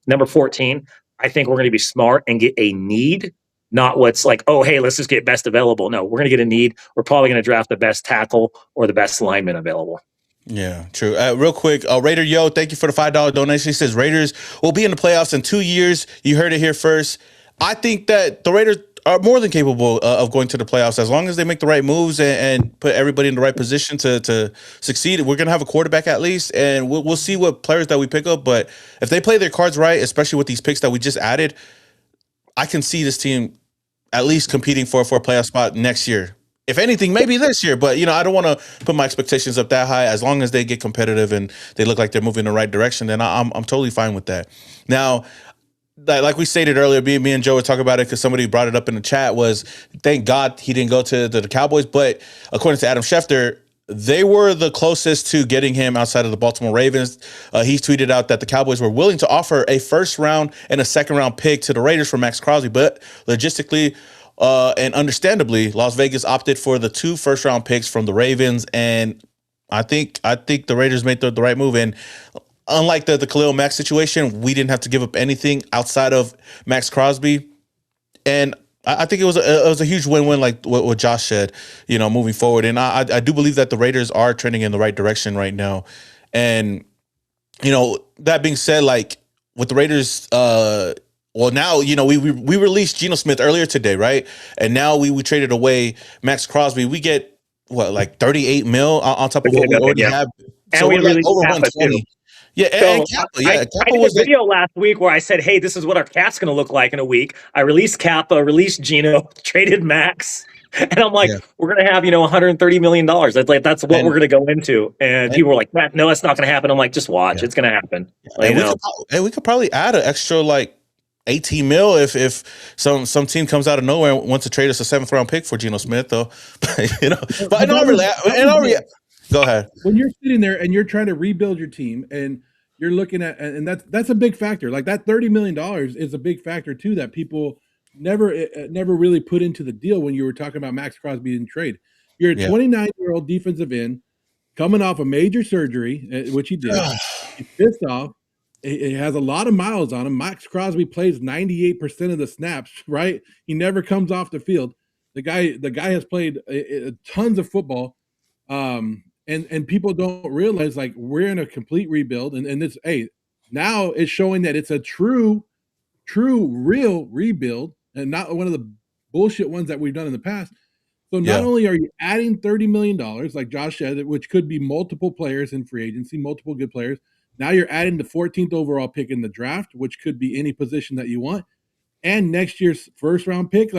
number 14, I think we're going to be smart and get a need. Not what's like, oh, hey, let's just get best available. No, we're going to get a need. We're probably going to draft the best tackle or the best lineman available. Yeah, true. Real quick, Raider Yo, thank you for the $5 donation. He says Raiders will be in the playoffs in 2 years. You heard it here first. I think that the Raiders are more than capable of going to the playoffs as long as they make the right moves and put everybody in the right position to succeed. We're going to have a quarterback at least, and we'll see what players that we pick up. But if they play their cards right, especially with these picks that we just added, I can see this team at least competing for a playoff spot next year. If anything, maybe this year. But, I don't want to put my expectations up that high. As long as they get competitive and they look like they're moving in the right direction, then I'm totally fine with that. Now, like we stated earlier, me and Joe were talking about it because somebody brought it up in the chat, was thank God he didn't go to the Cowboys. But according to Adam Schefter, they were the closest to getting him outside of the Baltimore Ravens. He tweeted out that the Cowboys were willing to offer a first-round and a second-round pick to the Raiders for Maxx Crosby, but logistically and understandably, Las Vegas opted for the 2 first-round picks from the Ravens, and I think the Raiders made the right move. And unlike the Khalil Mack situation, we didn't have to give up anything outside of Maxx Crosby, and I think it was a huge win-win, like what Josh said, moving forward. And I do believe that the Raiders are trending in the right direction right now. And, that being said, like with the Raiders, now, we released Geno Smith earlier today, right? And now we traded away Maxx Crosby. We get, like 38 mil on top of what we already have. And we released over 120. Yeah, and Kappa, I did a video last week where I said, hey, this is what our cap's going to look like in a week. I released Kappa, released Geno, traded Max. And I'm like, we're going to have, $130 million. That's what we're going to go into. And people were like, no, that's not going to happen. I'm like, just watch. It's going to happen. We could probably add an extra, 18 mil if some team comes out of nowhere and wants to trade us a 7th-round pick for Geno Smith, though. But go ahead. When you're sitting there and you're trying to rebuild your team, and you're looking at, and that's a big factor. Like that $30 million is a big factor too that people never really put into the deal when you were talking about Maxx Crosby in trade. You're a Yeah. 29-year-old defensive end coming off a major surgery, which he did. He's pissed off. He has a lot of miles on him. Maxx Crosby plays 98% of the snaps, right? He never comes off the field. The guy has played tons of football. And people don't realize like we're in a complete rebuild, and this now it's showing that it's a true, real rebuild, and not one of the bullshit ones that we've done in the past. So not only are you adding $30 million, like Josh said, which could be multiple players in free agency, multiple good players. Now you're adding the 14th overall pick in the draft, which could be any position that you want, and next year's first round pick,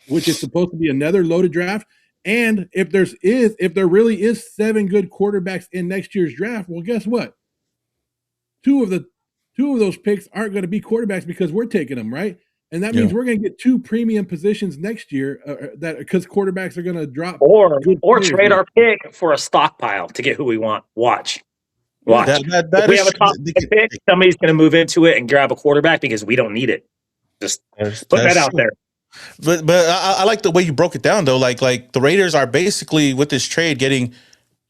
which is supposed to be another loaded draft. And if there really is 7 good quarterbacks in next year's draft, well, guess what? Two of those picks aren't going to be quarterbacks because we're taking them, right? And that means we're going to get 2 premium positions next year that because quarterbacks are going to drop, or trade our pick for a stockpile to get who we want. Watch. If we have a top pick, somebody's going to move into it and grab a quarterback because we don't need it. Just put that out there. But I like the way you broke it down though. Like the Raiders are basically with this trade getting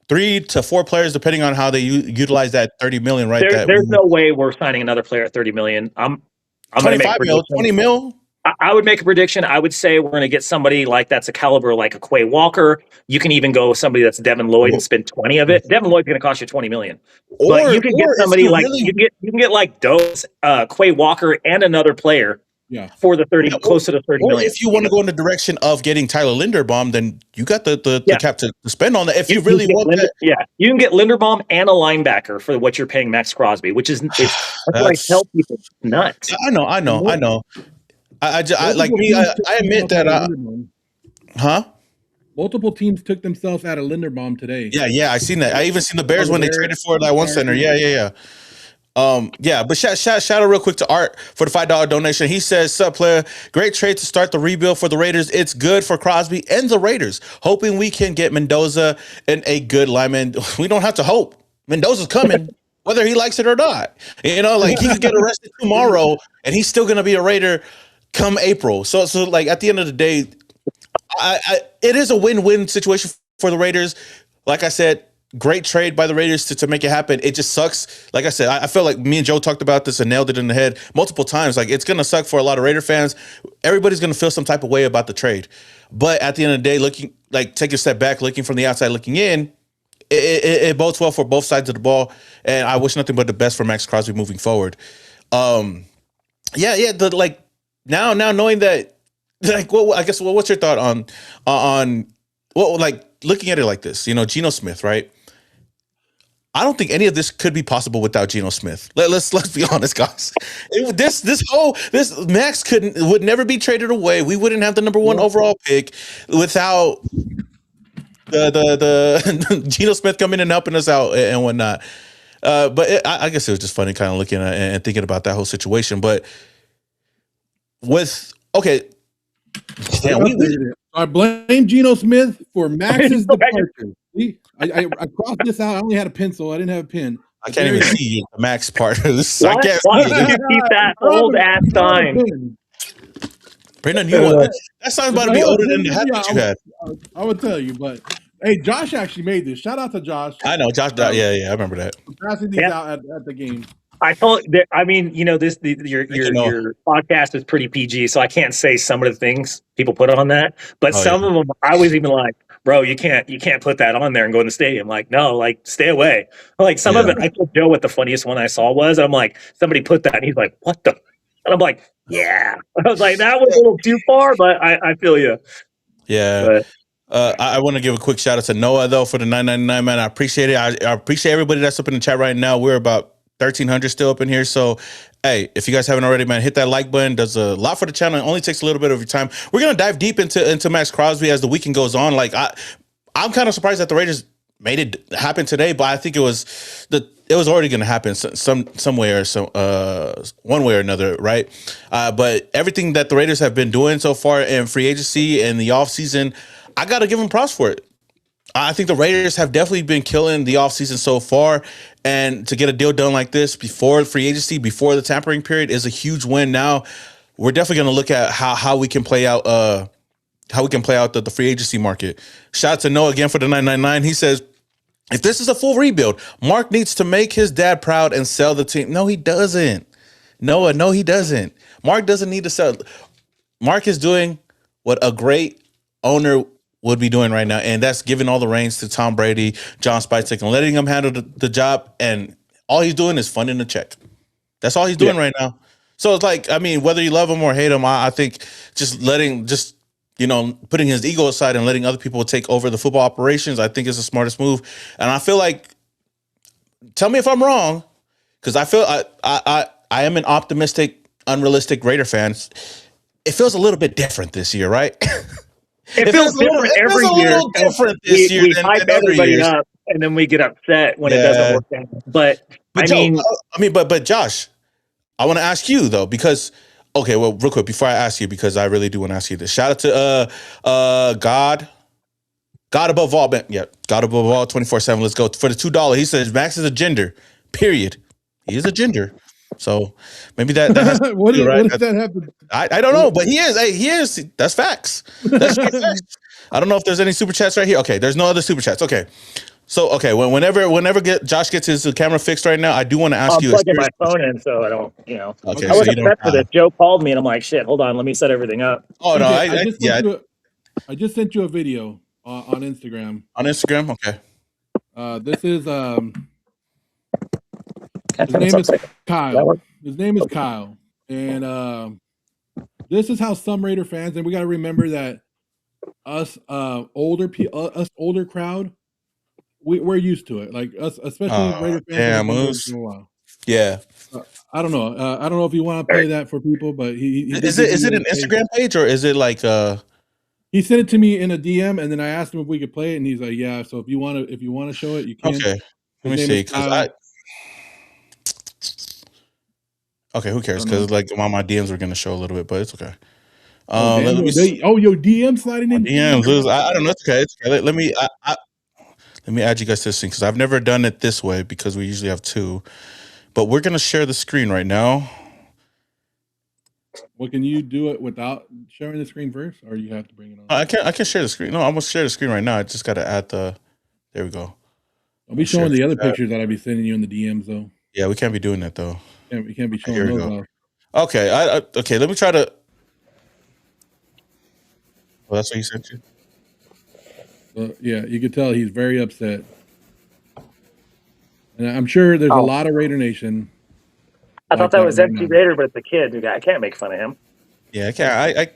3 to 4 players depending on how they utilize that 30 million. Right? There's no way we're signing another player at 30 million. I'm 25 mil, 20 mil. I would make a prediction. I would say we're going to get somebody like that's a caliber like a Quay Walker. You can even go with somebody that's Devin Lloyd and spend 20 of it. Devin Lloyd's going to cost you 20 million. But you can get somebody like you can get like Dose, Quay Walker, and another player. Yeah, for the 30, close to the 30 million. If you want to go in the direction of getting Tyler Linderbaum, then you got the cap to spend on that. If you really want that, you can get Linderbaum and a linebacker for what you're paying Maxx Crosby, which is that's what I tell people. Nuts. I know. I admit that. Multiple teams took themselves out of Linderbaum today. Yeah, I seen that. I even seen the Bears when they traded for that one center. Yeah. But shout out real quick to Art for the $5 donation. He says, "Sup, player? Great trade to start the rebuild for the Raiders. It's good for Crosby and the Raiders. Hoping we can get Mendoza and a good lineman. We don't have to hope. Mendoza's coming, whether he likes it or not. You know, like he could get arrested tomorrow, and he's still gonna be a Raider come April. So like at the end of the day, it is a win-win situation for the Raiders. Like I said." Great trade by the Raiders to make it happen. It just sucks. Like I said, I feel like me and Joe talked about this and nailed it in the head multiple times. Like it's going to suck for a lot of Raider fans. Everybody's going to feel some type of way about the trade. But at the end of the day, take a step back, looking from the outside, looking in, it bodes well for both sides of the ball. And I wish nothing but the best for Maxx Crosby moving forward. Now knowing that, what's your thought on looking at it like this? You know, Geno Smith, right? I don't think any of this could be possible without Geno Smith. Let's be honest, guys. This Max would never be traded away. We wouldn't have the number 1 overall pick without the Geno Smith coming and helping us out and whatnot. I guess it was just funny kind of looking at and thinking about that whole situation. But I blame Geno Smith for Max's departure. I crossed this out. I only had a pencil. I didn't have a pen. I can't even see the Max part. Why did you keep that old ass sign? Brandon, that sign's about to be older than the hat that you had. I would tell you, but hey, Josh actually made this. Shout out to Josh. I know Josh. Yeah, I remember that. Passing these out at the game. I told. I mean, you know, your podcast is pretty PG, so I can't say some of the things people put on that. But some of them, I was even like, "Bro, you can't put that on there and go in the stadium." Like, no, like stay away. Like some of it, I told Joe what the funniest one I saw was. I'm like, somebody put that, and he's like, "What the?" And I'm like, "Yeah." I was like, that was a little too far, but I feel you. Yeah. I want to give a quick shout out to Noah though for the $9.99, man. I appreciate it. I appreciate everybody that's up in the chat right now. We're about 1,300 still up in here. So, hey, if you guys haven't already, man, hit that like button. Does a lot for the channel. It only takes a little bit of your time. We're gonna dive deep into Maxx Crosby as the weekend goes on. Like I'm kind of surprised that the Raiders made it happen today, but I think it was already gonna happen some way or one way or another, right? But everything that the Raiders have been doing so far in free agency and the offseason, I gotta give them props for it. I think the Raiders have definitely been killing the offseason so far. And to get a deal done like this before free agency, before the tampering period, is a huge win. Now we're definitely going to look at how we can play out the free agency market. Shout out to Noah again for the 999. He says, if this is a full rebuild, Mark needs to make his dad proud and sell the team. No, he doesn't. Noah, no, he doesn't. Mark doesn't need to sell. Mark is doing what a great owner would be doing right now, and that's giving all the reins to Tom Brady, John Spicek, and letting him handle the job. And all he's doing is funding the check. That's all he's doing right now. So it's like, I mean, whether you love him or hate him, I think just putting his ego aside and letting other people take over the football operations, I think is the smartest move. And I feel like, tell me if I'm wrong, because I feel I am an optimistic, unrealistic Raider fan. It feels a little bit different this year, right? It feels different every year. Different this year we than hype other everybody years. up, and then we get upset when it doesn't work out. But Josh, I want to ask you though, because real quick before I ask you, because I really do want to ask you this. Shout out to God above all, God above all 24/7. Let's go for the $2. He says Max is a gender. Period. He is a gender. So maybe that has what does that have to? I don't know, but he is. Hey, he is. That's facts. That's facts. I don't know if there's any super chats right here. Okay, there's no other super chats. Okay. So whenever Josh gets his camera fixed right now, I do want to ask you. I'm plugging my phone in so I don't, Okay, I wasn't prepped for this. Joe called me and I'm like, shit, hold on, let me set everything up. Oh no, I just sent you a video on Instagram. On Instagram, okay. This is his name is Kyle. His name is Kyle, and this is how some Raider fans, and we got to remember that us older crowd, we're used to it. Like us, especially Raider fans. Yeah. I don't know. I don't know if you want to play that for people, but he is it an Instagram page or is it like He sent it to me in a DM, and then I asked him if we could play it, and he's like, "Yeah." So if you want to show it, you can. Okay. Let me see. Okay, who cares? Because like my DMs are gonna show a little bit, but it's okay. Your DM sliding in. DMs. I don't know. It's okay. It's okay. Let me add you guys to this thing because I've never done it this way because we usually have two. But we're gonna share the screen right now. Well, can you do it without sharing the screen first, or you have to bring it on? I can share the screen. No, I'm gonna share the screen right now. I just gotta add the. There we go. I'll be showing the other pictures that I'll be sending you in the DMs though. Yeah, we can't be doing that though. We can't be showing those off. Okay, okay. Let me try to. Oh, that's what he sent you. Yeah, you can tell he's very upset, and I'm sure there's a lot of Raider Nation. I thought that was empty Raider, but it's a kid. I can't make fun of him. Yeah, I can't.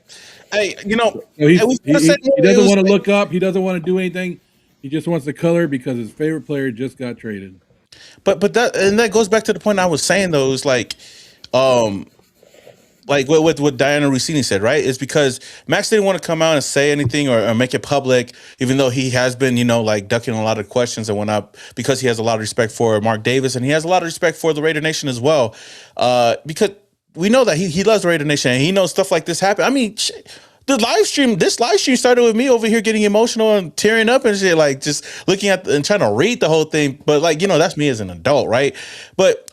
He doesn't want to look up. He doesn't want to do anything. He just wants to color because his favorite player just got traded. But that goes back to the point I was saying though, is like what Diana Rossini said, right? It's because Max didn't want to come out and say anything or make it public, even though he has been, ducking a lot of questions and whatnot, because he has a lot of respect for Mark Davis and he has a lot of respect for the Raider Nation as well. Because we know that he loves the Raider Nation and he knows stuff like this happen. I mean, this live stream started with me over here getting emotional and tearing up and shit, like just looking at and trying to read the whole thing. But that's me as an adult, right? But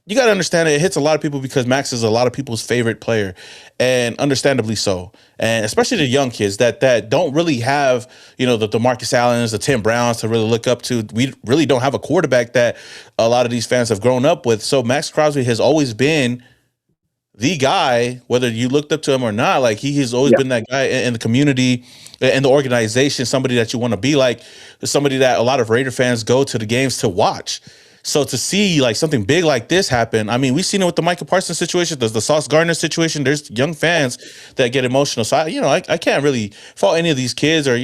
you got to understand it hits a lot of people because Max is a lot of people's favorite player, and understandably so. And especially the young kids that don't really have, the Marcus Allens, the Tim Browns to really look up to. We really don't have a quarterback that a lot of these fans have grown up with. So Maxx Crosby has always been the guy, whether you looked up to him or not. Like he has always been that guy in the community, in the organization, somebody that you want to be like, somebody that a lot of Raider fans go to the games to watch. So to see like something big like this happen, I mean, we've seen it with the Micah Parsons situation, the Sauce Gardner situation. There's young fans that get emotional. So I can't really fault any of these kids or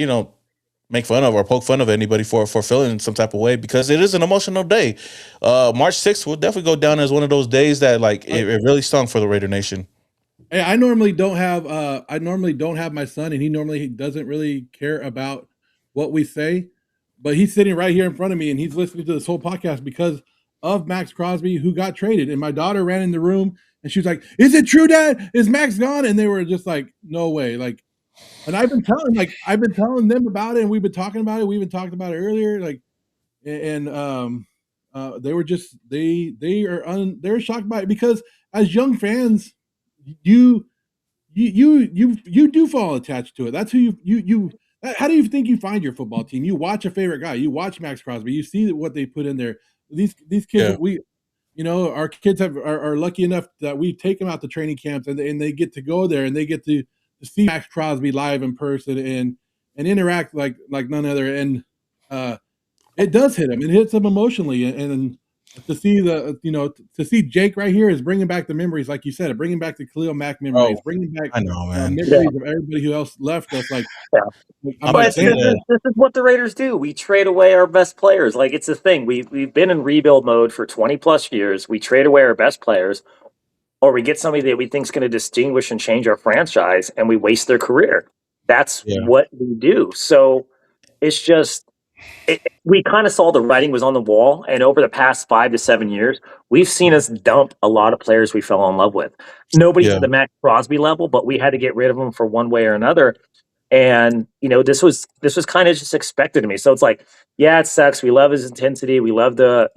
make fun of or poke fun of anybody for feeling some type of way, because it is an emotional day. March 6th will definitely go down as one of those days that it really stung for the Raider Nation. Hey, I normally don't have my son, and he doesn't really care about what we say, but he's sitting right here in front of me and he's listening to this whole podcast because of Maxx Crosby, who got traded. And my daughter ran in the room and she was like, "Is it true, Dad? Is Max gone?" And they were just like, "No way!" Like And I've been telling them about it, and we've been talking about it. We even talked about it earlier, like, and they were just they're shocked by it because as young fans, you do fall attached to it. That's who you. How do you think you find your football team? You watch a favorite guy. You watch Maxx Crosby. You see what they put in there. These kids, our kids are lucky enough that we take them out to training camps and they get to go there and they get to see Maxx Crosby live in person and interact like none other. And it does hit them. It hits them emotionally. And to see to see Jake right here is bringing back the memories, like you said, bringing back the Khalil Mack memories, bringing back I know, man. memories of everybody who else left us. Like, But this is what the Raiders do. We trade away our best players. Like, it's a thing. We've been in rebuild mode for 20 plus years. We trade away our best players, or we get somebody that we think is going to distinguish and change our franchise, and we waste their career. That's what we do. So it's just we kind of saw the writing was on the wall, and over the past 5 to 7 years, we've seen us dump a lot of players we fell in love with. Nobody to the Maxx Crosby level, but we had to get rid of them for one way or another. And this was kind of just expected to me. So it's like, yeah, it sucks. We love his intensity. We love the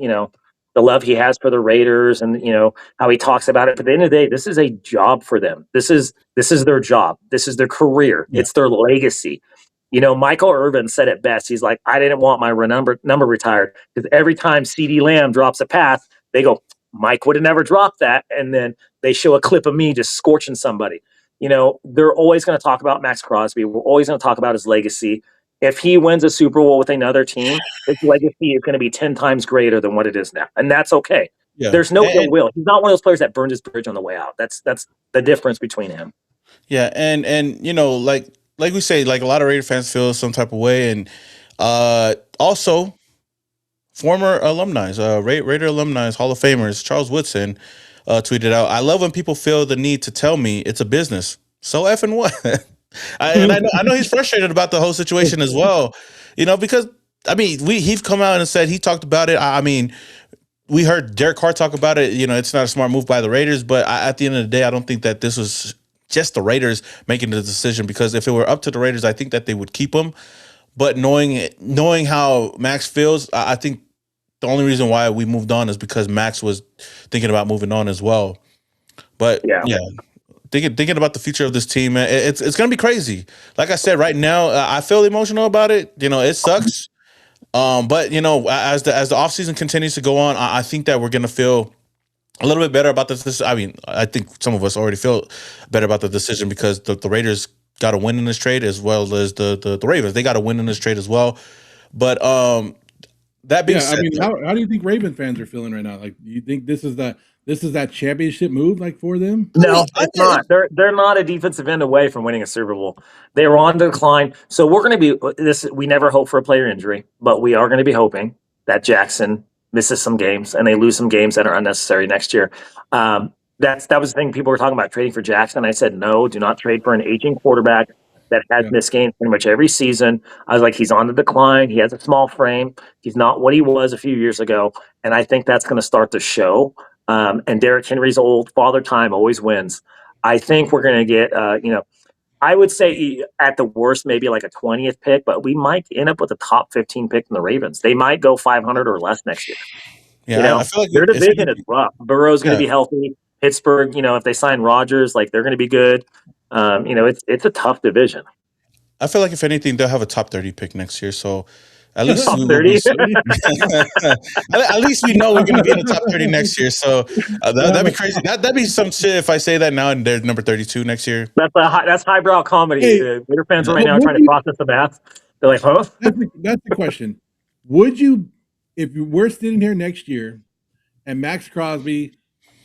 love he has for the Raiders, and how he talks about it. But at the end of the day, this is a job for them. This is their job. This is their career. Yeah. It's their legacy. Michael Irvin said it best. He's like, I didn't want my number retired because every time CeeDee Lamb drops a pass, they go, Mike would have never dropped that. And then they show a clip of me just scorching somebody. They're always going to talk about Maxx Crosby. We're always going to talk about his legacy. If he wins a Super Bowl with another team, his legacy is going to be 10 times greater than what it is now. And that's okay. Yeah. There's no ill will. He's not one of those players that burned his bridge on the way out. That's the difference between him. Yeah. And like we say, like a lot of Raider fans feel some type of way. And also former alumni, Raider alumni, Hall of Famers, Charles Woodson tweeted out, I love when people feel the need to tell me it's a business. So effing what? I know he's frustrated about the whole situation as well, because he's come out and said he talked about it. We heard Derek Carr talk about it. It's not a smart move by the Raiders, but at the end of the day, I don't think that this was just the Raiders making the decision, because if it were up to the Raiders, I think that they would keep him. But knowing how Maxx feels, I think the only reason why we moved on is because Maxx was thinking about moving on as well. But yeah. Thinking about the future of this team, it's going to be crazy. Like I said, right now, I feel emotional about it. It sucks. But as the offseason continues to go on, I think that we're going to feel a little bit better about this. I think some of us already feel better about the decision because the Raiders got a win in this trade, as well as the Ravens. They got a win in this trade as well. But that being said, how do you think Raven fans are feeling right now? Like, do you think this is that championship move, like, for them? No, it's not. They're not a defensive end away from winning a Super Bowl. They were on decline. So we're going to be this. We never hope for a player injury, but we are going to be hoping that Jackson misses some games and they lose some games that are unnecessary next year. That was the thing people were talking about, trading for Jackson. I said, no, do not trade for an aging quarterback that has missed games pretty much every season. I was like, he's on the decline. He has a small frame. He's not what he was a few years ago. And I think that's going to start to show. And Derrick Henry's old father time always wins. I think we're going to get, I would say at the worst, maybe like a 20th pick, but we might end up with a top 15 pick in the Ravens. They might go 500 or less next year. Yeah, I feel like their division is rough. Burrow's going to be healthy. Pittsburgh, if they sign Rodgers, like, they're going to be good. It's a tough division. I feel like if anything, they'll have a top 30 pick next year. So at least top 30. At least we know we're going to be in the top 30 next year. So that'd be crazy. That'd be some shit if I say that now and they're number 32 next year. That's highbrow comedy. The Raider fans right now are trying to process the math. They're like, huh? That's the question. Would you, if you were sitting here next year and Maxx Crosby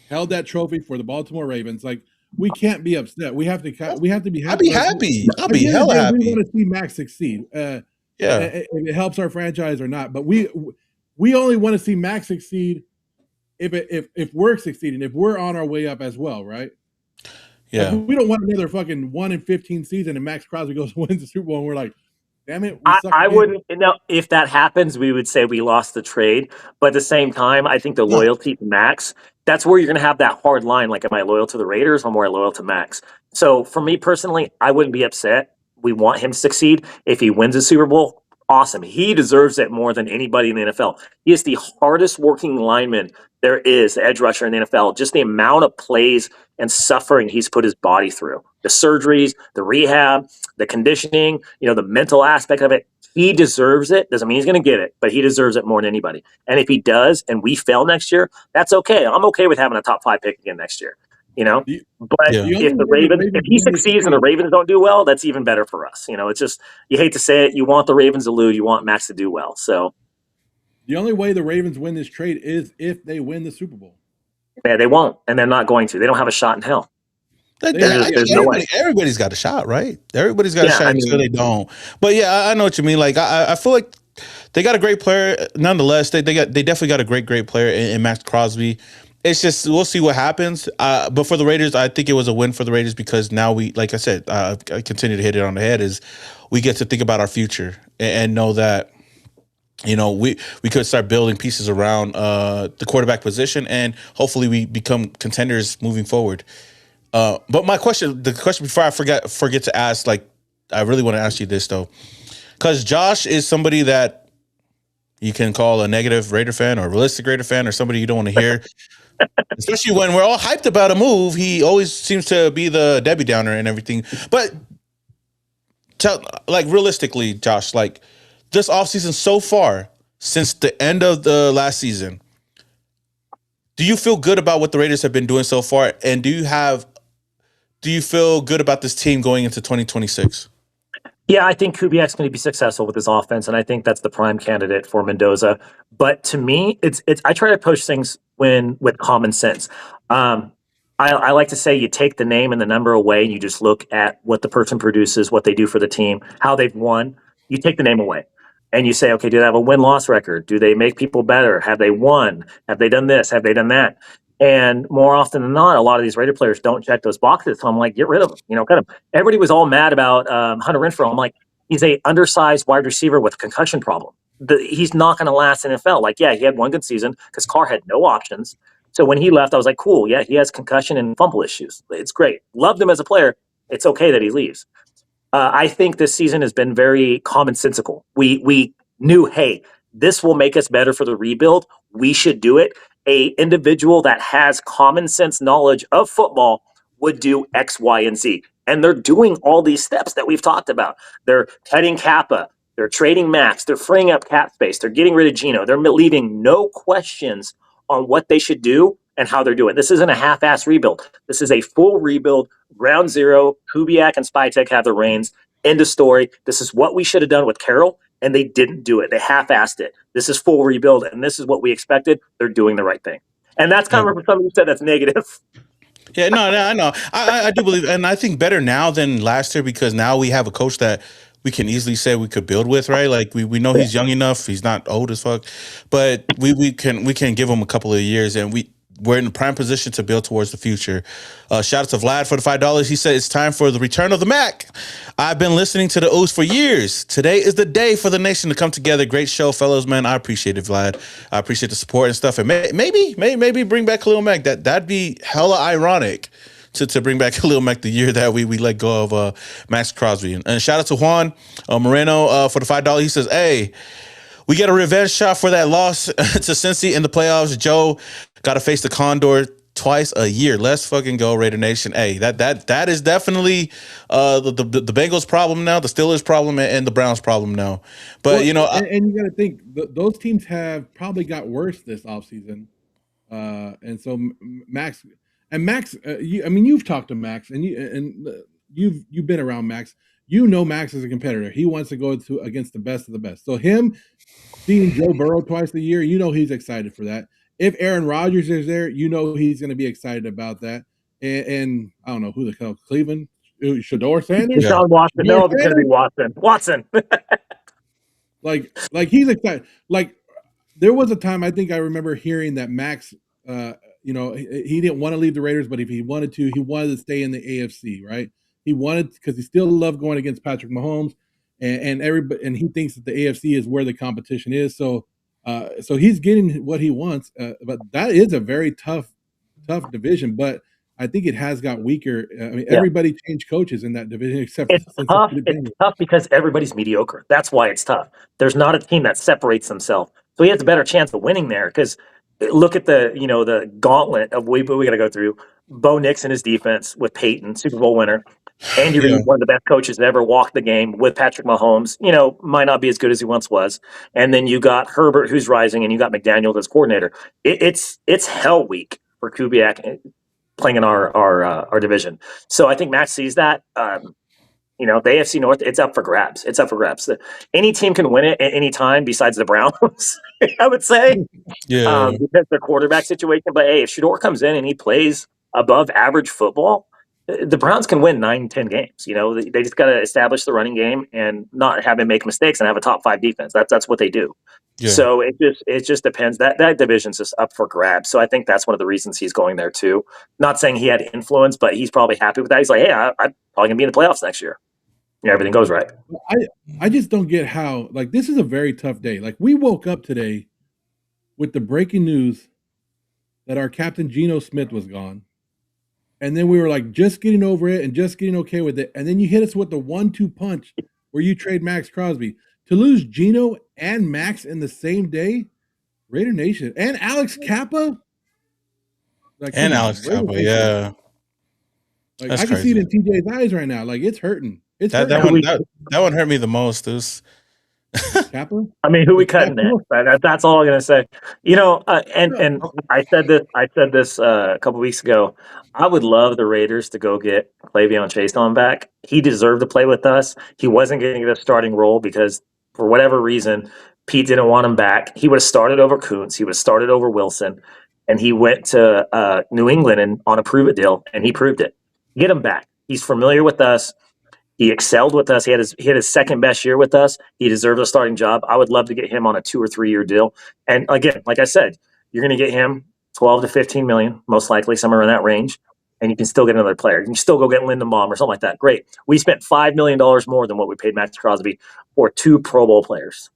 held that trophy for the Baltimore Ravens, like, we can't be upset. We have to be happy. I'll be happy. I'll be hella happy. We want to see Maxx succeed. If it helps our franchise or not, but we only want to see Maxx succeed if we're succeeding, if we're on our way up as well, right? Yeah. Like, we don't want another fucking 1-15 season and Maxx Crosby goes and wins the Super Bowl and we're like, damn it. I wouldn't. If that happens, we would say we lost the trade. But at the same time, I think the loyalty to Maxx, that's where you're going to have that hard line. Like, am I loyal to the Raiders or am I loyal to Maxx? So for me personally, I wouldn't be upset We want him to succeed. If he wins a Super Bowl, awesome. He deserves it more than anybody in the NFL. He is the hardest working lineman there is, the edge rusher in the NFL. Just the amount of plays and suffering he's put his body through, the surgeries, the rehab, the conditioning, the mental aspect of it. He deserves it. Doesn't mean he's going to get it, but he deserves it more than anybody. And if he does, and we fail next year, that's okay. I'm okay with having a top 5 pick again next year. But Yeah. if he succeeds and the Ravens don't do well, that's even better for us. It's just, you hate to say it, you want the Ravens to lose, you want Max to do well. So the only way the Ravens win this trade is if they win the Super Bowl. yeah, they won't, and they're not going to. They don't have a shot in hell. There's no way. Everybody's got a shot, right? Everybody's got a shot until they don't. But yeah, I know what you mean. Like I feel like they got a great player. Nonetheless, they definitely got a great player in Maxx Crosby. It's just we'll see what happens. But for the Raiders, I think it was a win for the Raiders because now we, like I said, I continue to hit it on the head. Is we get to think about our future and know that we could start building pieces around the quarterback position, and hopefully we become contenders moving forward. But the question before I forget to ask, like I really want to ask you this though, because Josh is somebody that you can call a negative Raider fan or a realistic Raider fan or somebody you don't want to hear. Especially when we're all hyped about a move, he always seems to be the Debbie Downer and everything. But realistically, Josh, like this offseason so far, since the end of the last season, do you feel good about what the Raiders have been doing so far? And do you feel good about this team going into 2026? Yeah, I think Kubiak's going to be successful with his offense, and I think that's the prime candidate for Mendoza. But to me, it's I try to approach things with common sense. I like to say you take the name and the number away, and you just look at what the person produces, what they do for the team, how they've won. You take the name away, and you say, okay, do they have a win-loss record? Do they make people better? Have they won? Have they done this? Have they done that? And more often than not, a lot of these Raider players don't check those boxes. So I'm like, get rid of them. Everybody was all mad about Hunter Renfrow. I'm like, he's a undersized wide receiver with a concussion problem. He's not going to last in the NFL. Like, yeah, he had one good season because Carr had no options. So when he left, I was like, cool. Yeah, he has concussion and fumble issues. It's great. Loved him as a player. It's okay that he leaves. I think this season has been very commonsensical. We knew, hey, this will make us better for the rebuild. We should do it. A individual that has common sense knowledge of football would do X, Y, and Z. And they're doing all these steps that we've talked about. They're cutting Kappa. They're trading Max. They're freeing up cap space. They're getting rid of Geno. They're leaving no questions on what they should do and how they're doing. This isn't a half-ass rebuild. This is a full rebuild, ground zero. Kubiak and Spytek have the reins. End of story. This is what we should have done with Carroll, and they didn't do it. They half-assed it. This is full rebuild, and this is what we expected. They're doing the right thing. And that's kind of something you said that's negative. Yeah, no, I know. I do believe, and I think better now than last year because now we have a coach that we can easily say we could build with, right? Like we know he's young enough, he's not old as fuck, but we can give him a couple of years, and we're in the prime position to build towards the future. Shout out to Vlad for the $5. He said it's time for the return of the Mac. I've been listening to the O's for years. Today is the day for the nation to come together. Great show, fellows, man. I appreciate it, Vlad. I appreciate the support and stuff. And maybe bring back Khalil Mack. That'd be hella ironic to bring back Khalil Mack the year that we let go of Maxx Crosby. And shout out to Juan Moreno for the $5. He says, hey, we get a revenge shot for that loss to Cincy in the playoffs. Joe got to face the Condor twice a year. Let's fucking go, Raider Nation. Hey, that is definitely the Bengals' problem now, the Steelers' problem, and the Browns' problem now. But you got to think those teams have probably got worse this offseason. And so Max, you've talked to Max, and you've been around Max. You know Max is a competitor. He wants to go against the best of the best. So him seeing Joe Burrow twice a year, he's excited for that. If Aaron Rodgers is there, he's going to be excited about that. And I don't know who the hell, Cleveland, Shador Sanders, Deshaun Watson. No, it's going to be Watson. like he's excited. Like there was a time I think I remember hearing that Max, he didn't want to leave the Raiders, but if he wanted to, he wanted to stay in the AFC, right? He wanted because he still loved going against Patrick Mahomes, and everybody, and he thinks that the AFC is where the competition is. So he's getting what he wants, but that is a very tough division. But I think it has got weaker. I mean, everybody changed coaches in that division except It's since tough. It's tough because everybody's mediocre. That's why it's tough. There's not a team that separates themselves. So he has a better chance of winning there because look at the gauntlet of we got to go through. Bo Nix and his defense with Peyton, Super Bowl winner. Andy Yeah. Reid, one of the best coaches that ever walked the game with Patrick Mahomes, might not be as good as he once was. And then you got Herbert, who's rising, and you got McDaniel as coordinator. It's hell week for Kubiak playing in our division. So I think Max sees that. The AFC North, it's up for grabs. It's up for grabs. Any team can win it at any time besides the Browns, I would say, Yeah. because their quarterback situation. But hey, if Shador comes in and he plays above average football, the Browns can win 9-10 games. They just got to establish the running game and not have him make mistakes and have a top 5 defense. That's what they do. Yeah. So it just depends. That division's just up for grabs. So I think that's one of the reasons he's going there too. Not saying he had influence, but he's probably happy with that. He's like, hey, I'm probably gonna be in the playoffs next year. Everything goes right. I just don't get how, like, this is a very tough day. Like, we woke up today with the breaking news that our captain Geno Smith was gone. And then we were like just getting over it and just getting okay with it. And then you hit us with the 1-2 punch where you trade Maxx Crosby. To lose Geno and Max in the same day, Raider Nation, and Alex Kappa. Like, And Alex Kappa, yeah. Like, That's I can crazy. see it in TJ's eyes right now. Like, it's hurting. It's That hurting. one hurt me the most. It was Kappa? I mean, who we cutting next? That's all I'm gonna say. And I said this a couple weeks ago. I would love the Raiders to go get Clavon Chason back. He deserved to play with us. He wasn't getting the starting role because for whatever reason, Pete didn't want him back. He would have started over Kuntz. He would have started over Wilson, and he went to New England and on a prove it deal, and he proved it. Get him back. He's familiar with us. He excelled with us. He had his second best year with us. He deserves a starting job. I would love to get him on a 2 or 3 year deal. And again, like I said, you're going to get him 12 to 15 million, most likely somewhere in that range. And you can still get another player. You can still go get Lindenbaum or something like that. Great. We spent $5 million more than what we paid Maxx Crosby for 2 Pro Bowl players.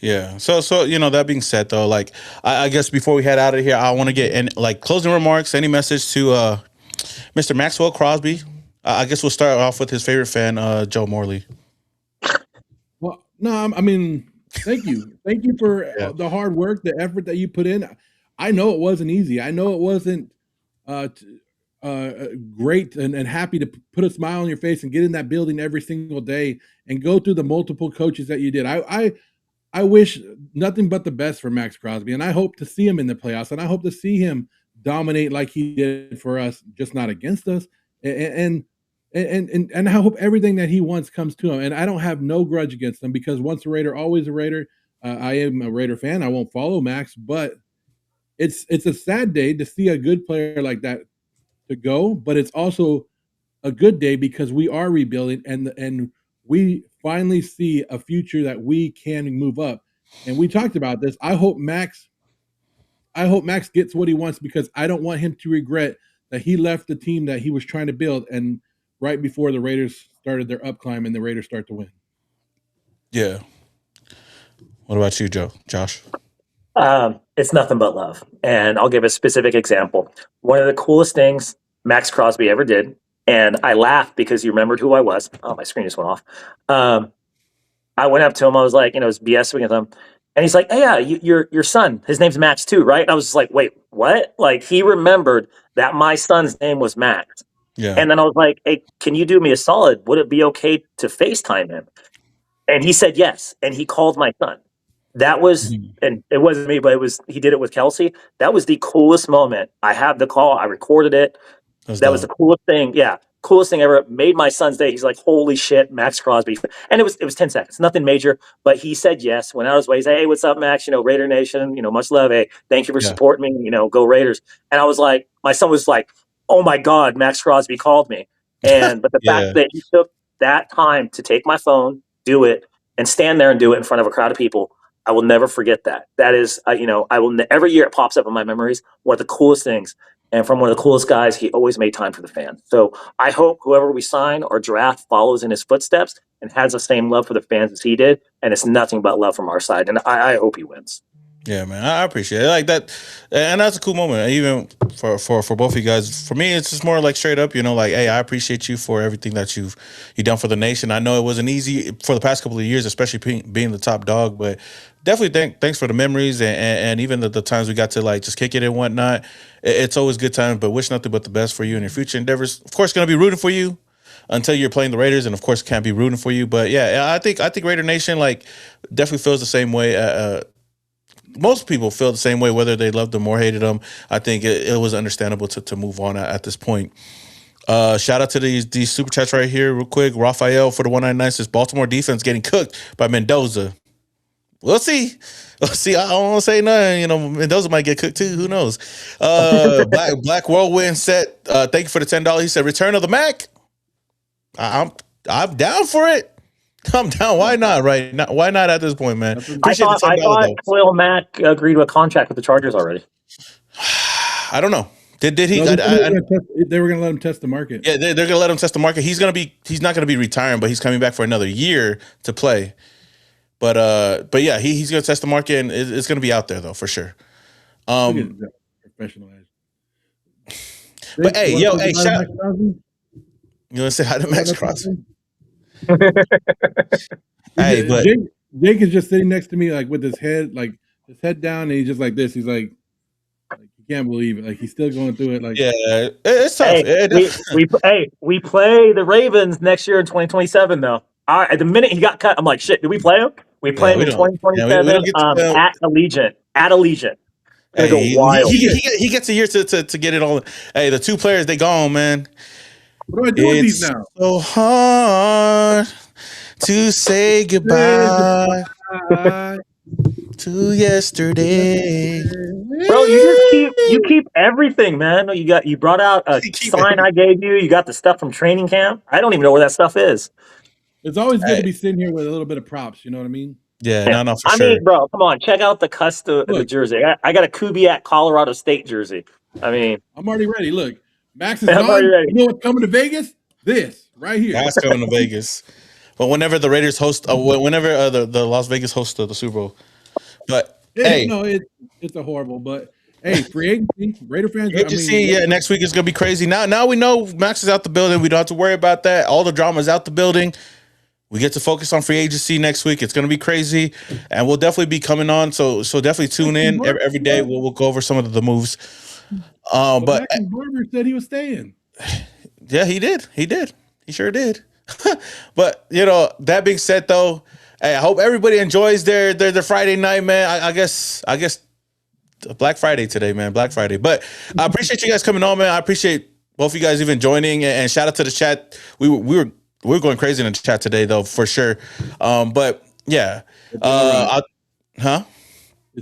Yeah. So that being said, though, like I guess before we head out of here, I want to get in like closing remarks. Any message to Mr. Maxwell Crosby? I guess we'll start off with his favorite fan, Joe Morley. Well, no, I mean, thank you. Thank you for the hard work, the effort that you put in. I know it wasn't easy. I know it wasn't great and happy to put a smile on your face and get in that building every single day and go through the multiple coaches that you did. I wish nothing but the best for Maxx Crosby, and I hope to see him in the playoffs, and I hope to see him dominate like he did for us, just not against us. And I hope everything that he wants comes to him. And I don't have no grudge against him because once a Raider, always a Raider. I am a Raider fan. I won't follow Max, but it's a sad day to see a good player like that to go. But it's also a good day because we are rebuilding and we finally see a future that we can move up. And we talked about this. I hope Max gets what he wants because I don't want him to regret that he left the team that he was trying to build and right before the Raiders started their up climb and the Raiders start to win. Yeah. What about you, Josh? It's nothing but love. And I'll give a specific example. One of the coolest things Maxx Crosby ever did, and I laughed because he remembered who I was. Oh, my screen just went off. I went up to him. I was like, was BSing with him. And he's like, hey, yeah, your son, his name's Max too, right? And I was just like, wait, what? Like, he remembered that my son's name was Max. Yeah. And then I was like, hey, can you do me a solid? Would it be okay to FaceTime him? And he said yes. And he called my son. That was, and it wasn't me, but he did it with Kelsey. That was the coolest moment. I have the call. I recorded it. That was the coolest thing. Yeah. Coolest thing ever. Made my son's day. He's like, holy shit, Maxx Crosby. And it was 10 seconds. Nothing major, but he said yes. Went out of his way. He said, hey, what's up, Max? Raider Nation, much love. Hey, thank you for supporting me. Go Raiders. And I was like, my son was like, oh my God, Maxx Crosby called me. But the fact that he took that time to take my phone, do it, and stand there and do it in front of a crowd of people, I will never forget that. That is, I will. Every year it pops up in my memories. One of the coolest things. And from one of the coolest guys, he always made time for the fans. So I hope whoever we sign or draft follows in his footsteps and has the same love for the fans as he did. And it's nothing but love from our side. And I hope he wins. Yeah, man, I appreciate it like that, and that's a cool moment. Even for both of you guys. For me, it's just more like straight up, like, hey, I appreciate you for everything that you done for the nation. I know it wasn't easy for the past couple of years, especially being the top dog, but definitely thanks for the memories and even the times we got to like just kick it and whatnot. It's always good times, but wish nothing but the best for you and your future endeavors. Of course, gonna be rooting for you until you're playing the Raiders, and of course can't be rooting for you. But yeah, I think Raider Nation like definitely feels the same way. Most people feel the same way, whether they loved him or hated him. I think it was understandable to move on at this point. Shout out to these super chats right here, real quick. Raphael for the 199 says Baltimore defense getting cooked by Mendoza. We'll see. We'll see. I don't want to say nothing. Mendoza might get cooked too. Who knows? Black Whirlwind said, thank you for the $10. He said, return of the Mac. I'm down for it. I'm down. Why not? Right now? Why not at this point, man? Appreciate the $10 I thought though. Khalil Mack agreed to a contract with the Chargers already. I don't know. Did he? No, they were going to let him test the market. Yeah, they're going to let him test the market. He's not going to be retiring, but he's coming back for another year to play. But yeah, he's going to test the market, and it's going to be out there though for sure. Professional. But hey, shout. You want to say hi to Maxx Crosby? Hey, but Jake is just sitting next to me, like with his head down, and he's just like this. He's like he can't believe it. Like he's still going through it. Like, yeah, it's tough. We play the Ravens next year in 2027 though. All right, at the minute he got cut, I'm like, shit. Did we play him? We play him in 2027 at Allegiant. At Allegiant. Hey, go wild. He gets a year to get it all. Hey, the two players, they gone, man. What do I do with these now? So hard to say goodbye to yesterday. Bro, you keep everything, man. You brought out a sign I gave you. You got the stuff from training camp. I don't even know where that stuff is. It's always good to be sitting here with a little bit of props. You know what I mean? Yeah, no, for sure. I mean, bro, come on, check out the custom the jersey. I got a Kubiak Colorado State jersey. I mean, I'm already ready. Look, Max is gone. You know what's coming to Vegas? This right here. That's coming to Vegas. But whenever the Raiders host, whenever the Las Vegas host the Super Bowl, but it's a horrible. But hey, free agency, Raider fans. Next week is gonna be crazy. Now we know Max is out the building. We don't have to worry about that. All the drama is out the building. We get to focus on free agency next week. It's going to be crazy, and we'll definitely be coming on. So definitely tune in every day. We'll go over some of the moves. But Barber said he was staying. Yeah, he did. He sure did. But that being said, though, hey, I hope everybody enjoys their Friday night, man. I guess Black Friday today, man. Black Friday. But I appreciate you guys coming on, man. I appreciate both of you guys even joining, and shout out to the chat. We're going crazy in the chat today, though, for sure. But yeah, it's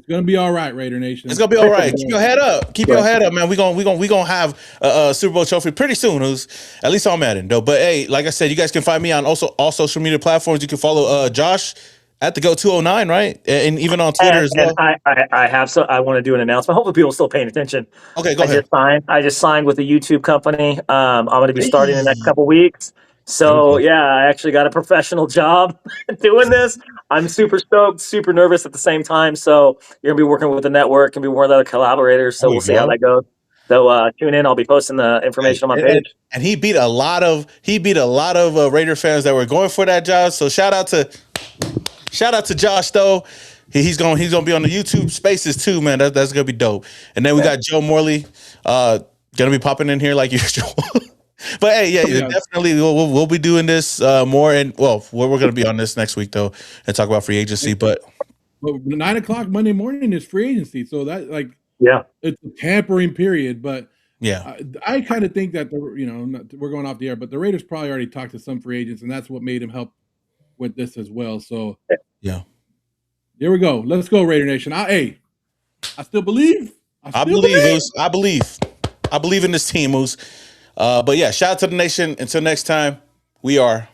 gonna be all right, Raider Nation. It's gonna be all right. Keep your head up. Keep your head up, man. We gonna have a Super Bowl trophy pretty soon. Who's at least on Madden, though. But hey, like I said, you guys can find me on also all social media platforms. You can follow Josh at the Go 209, right? And even on Twitter as well. I have. So I want to do an announcement. Hopefully, people are still paying attention. Okay, go ahead. I just signed with a YouTube company. I'm going to be starting in the next couple weeks. So yeah, I actually got a professional job doing this. I'm super stoked, super nervous at the same time. So you're gonna be working with the network and be working with other collaborators. So we'll see how that goes. So tune in. I'll be posting the information on my page. And he beat a lot of Raider fans that were going for that job. So shout out to Josh though. He's gonna be on the YouTube Spaces too, man. That's gonna be dope. And then we got Joe Morley, gonna be popping in here like usual. But hey, definitely we'll be doing this more, and we're going to be on this next week though, and talk about free agency. But 9:00 Monday morning is free agency, so that it's a tampering period. But yeah, I kind of think that we're going off the air, but the Raiders probably already talked to some free agents, and that's what made him help with this as well. So yeah, here we go. Let's go, Raider Nation. I still believe. I believe in this team, Moose. But yeah, shout out to the nation. Until next time, we are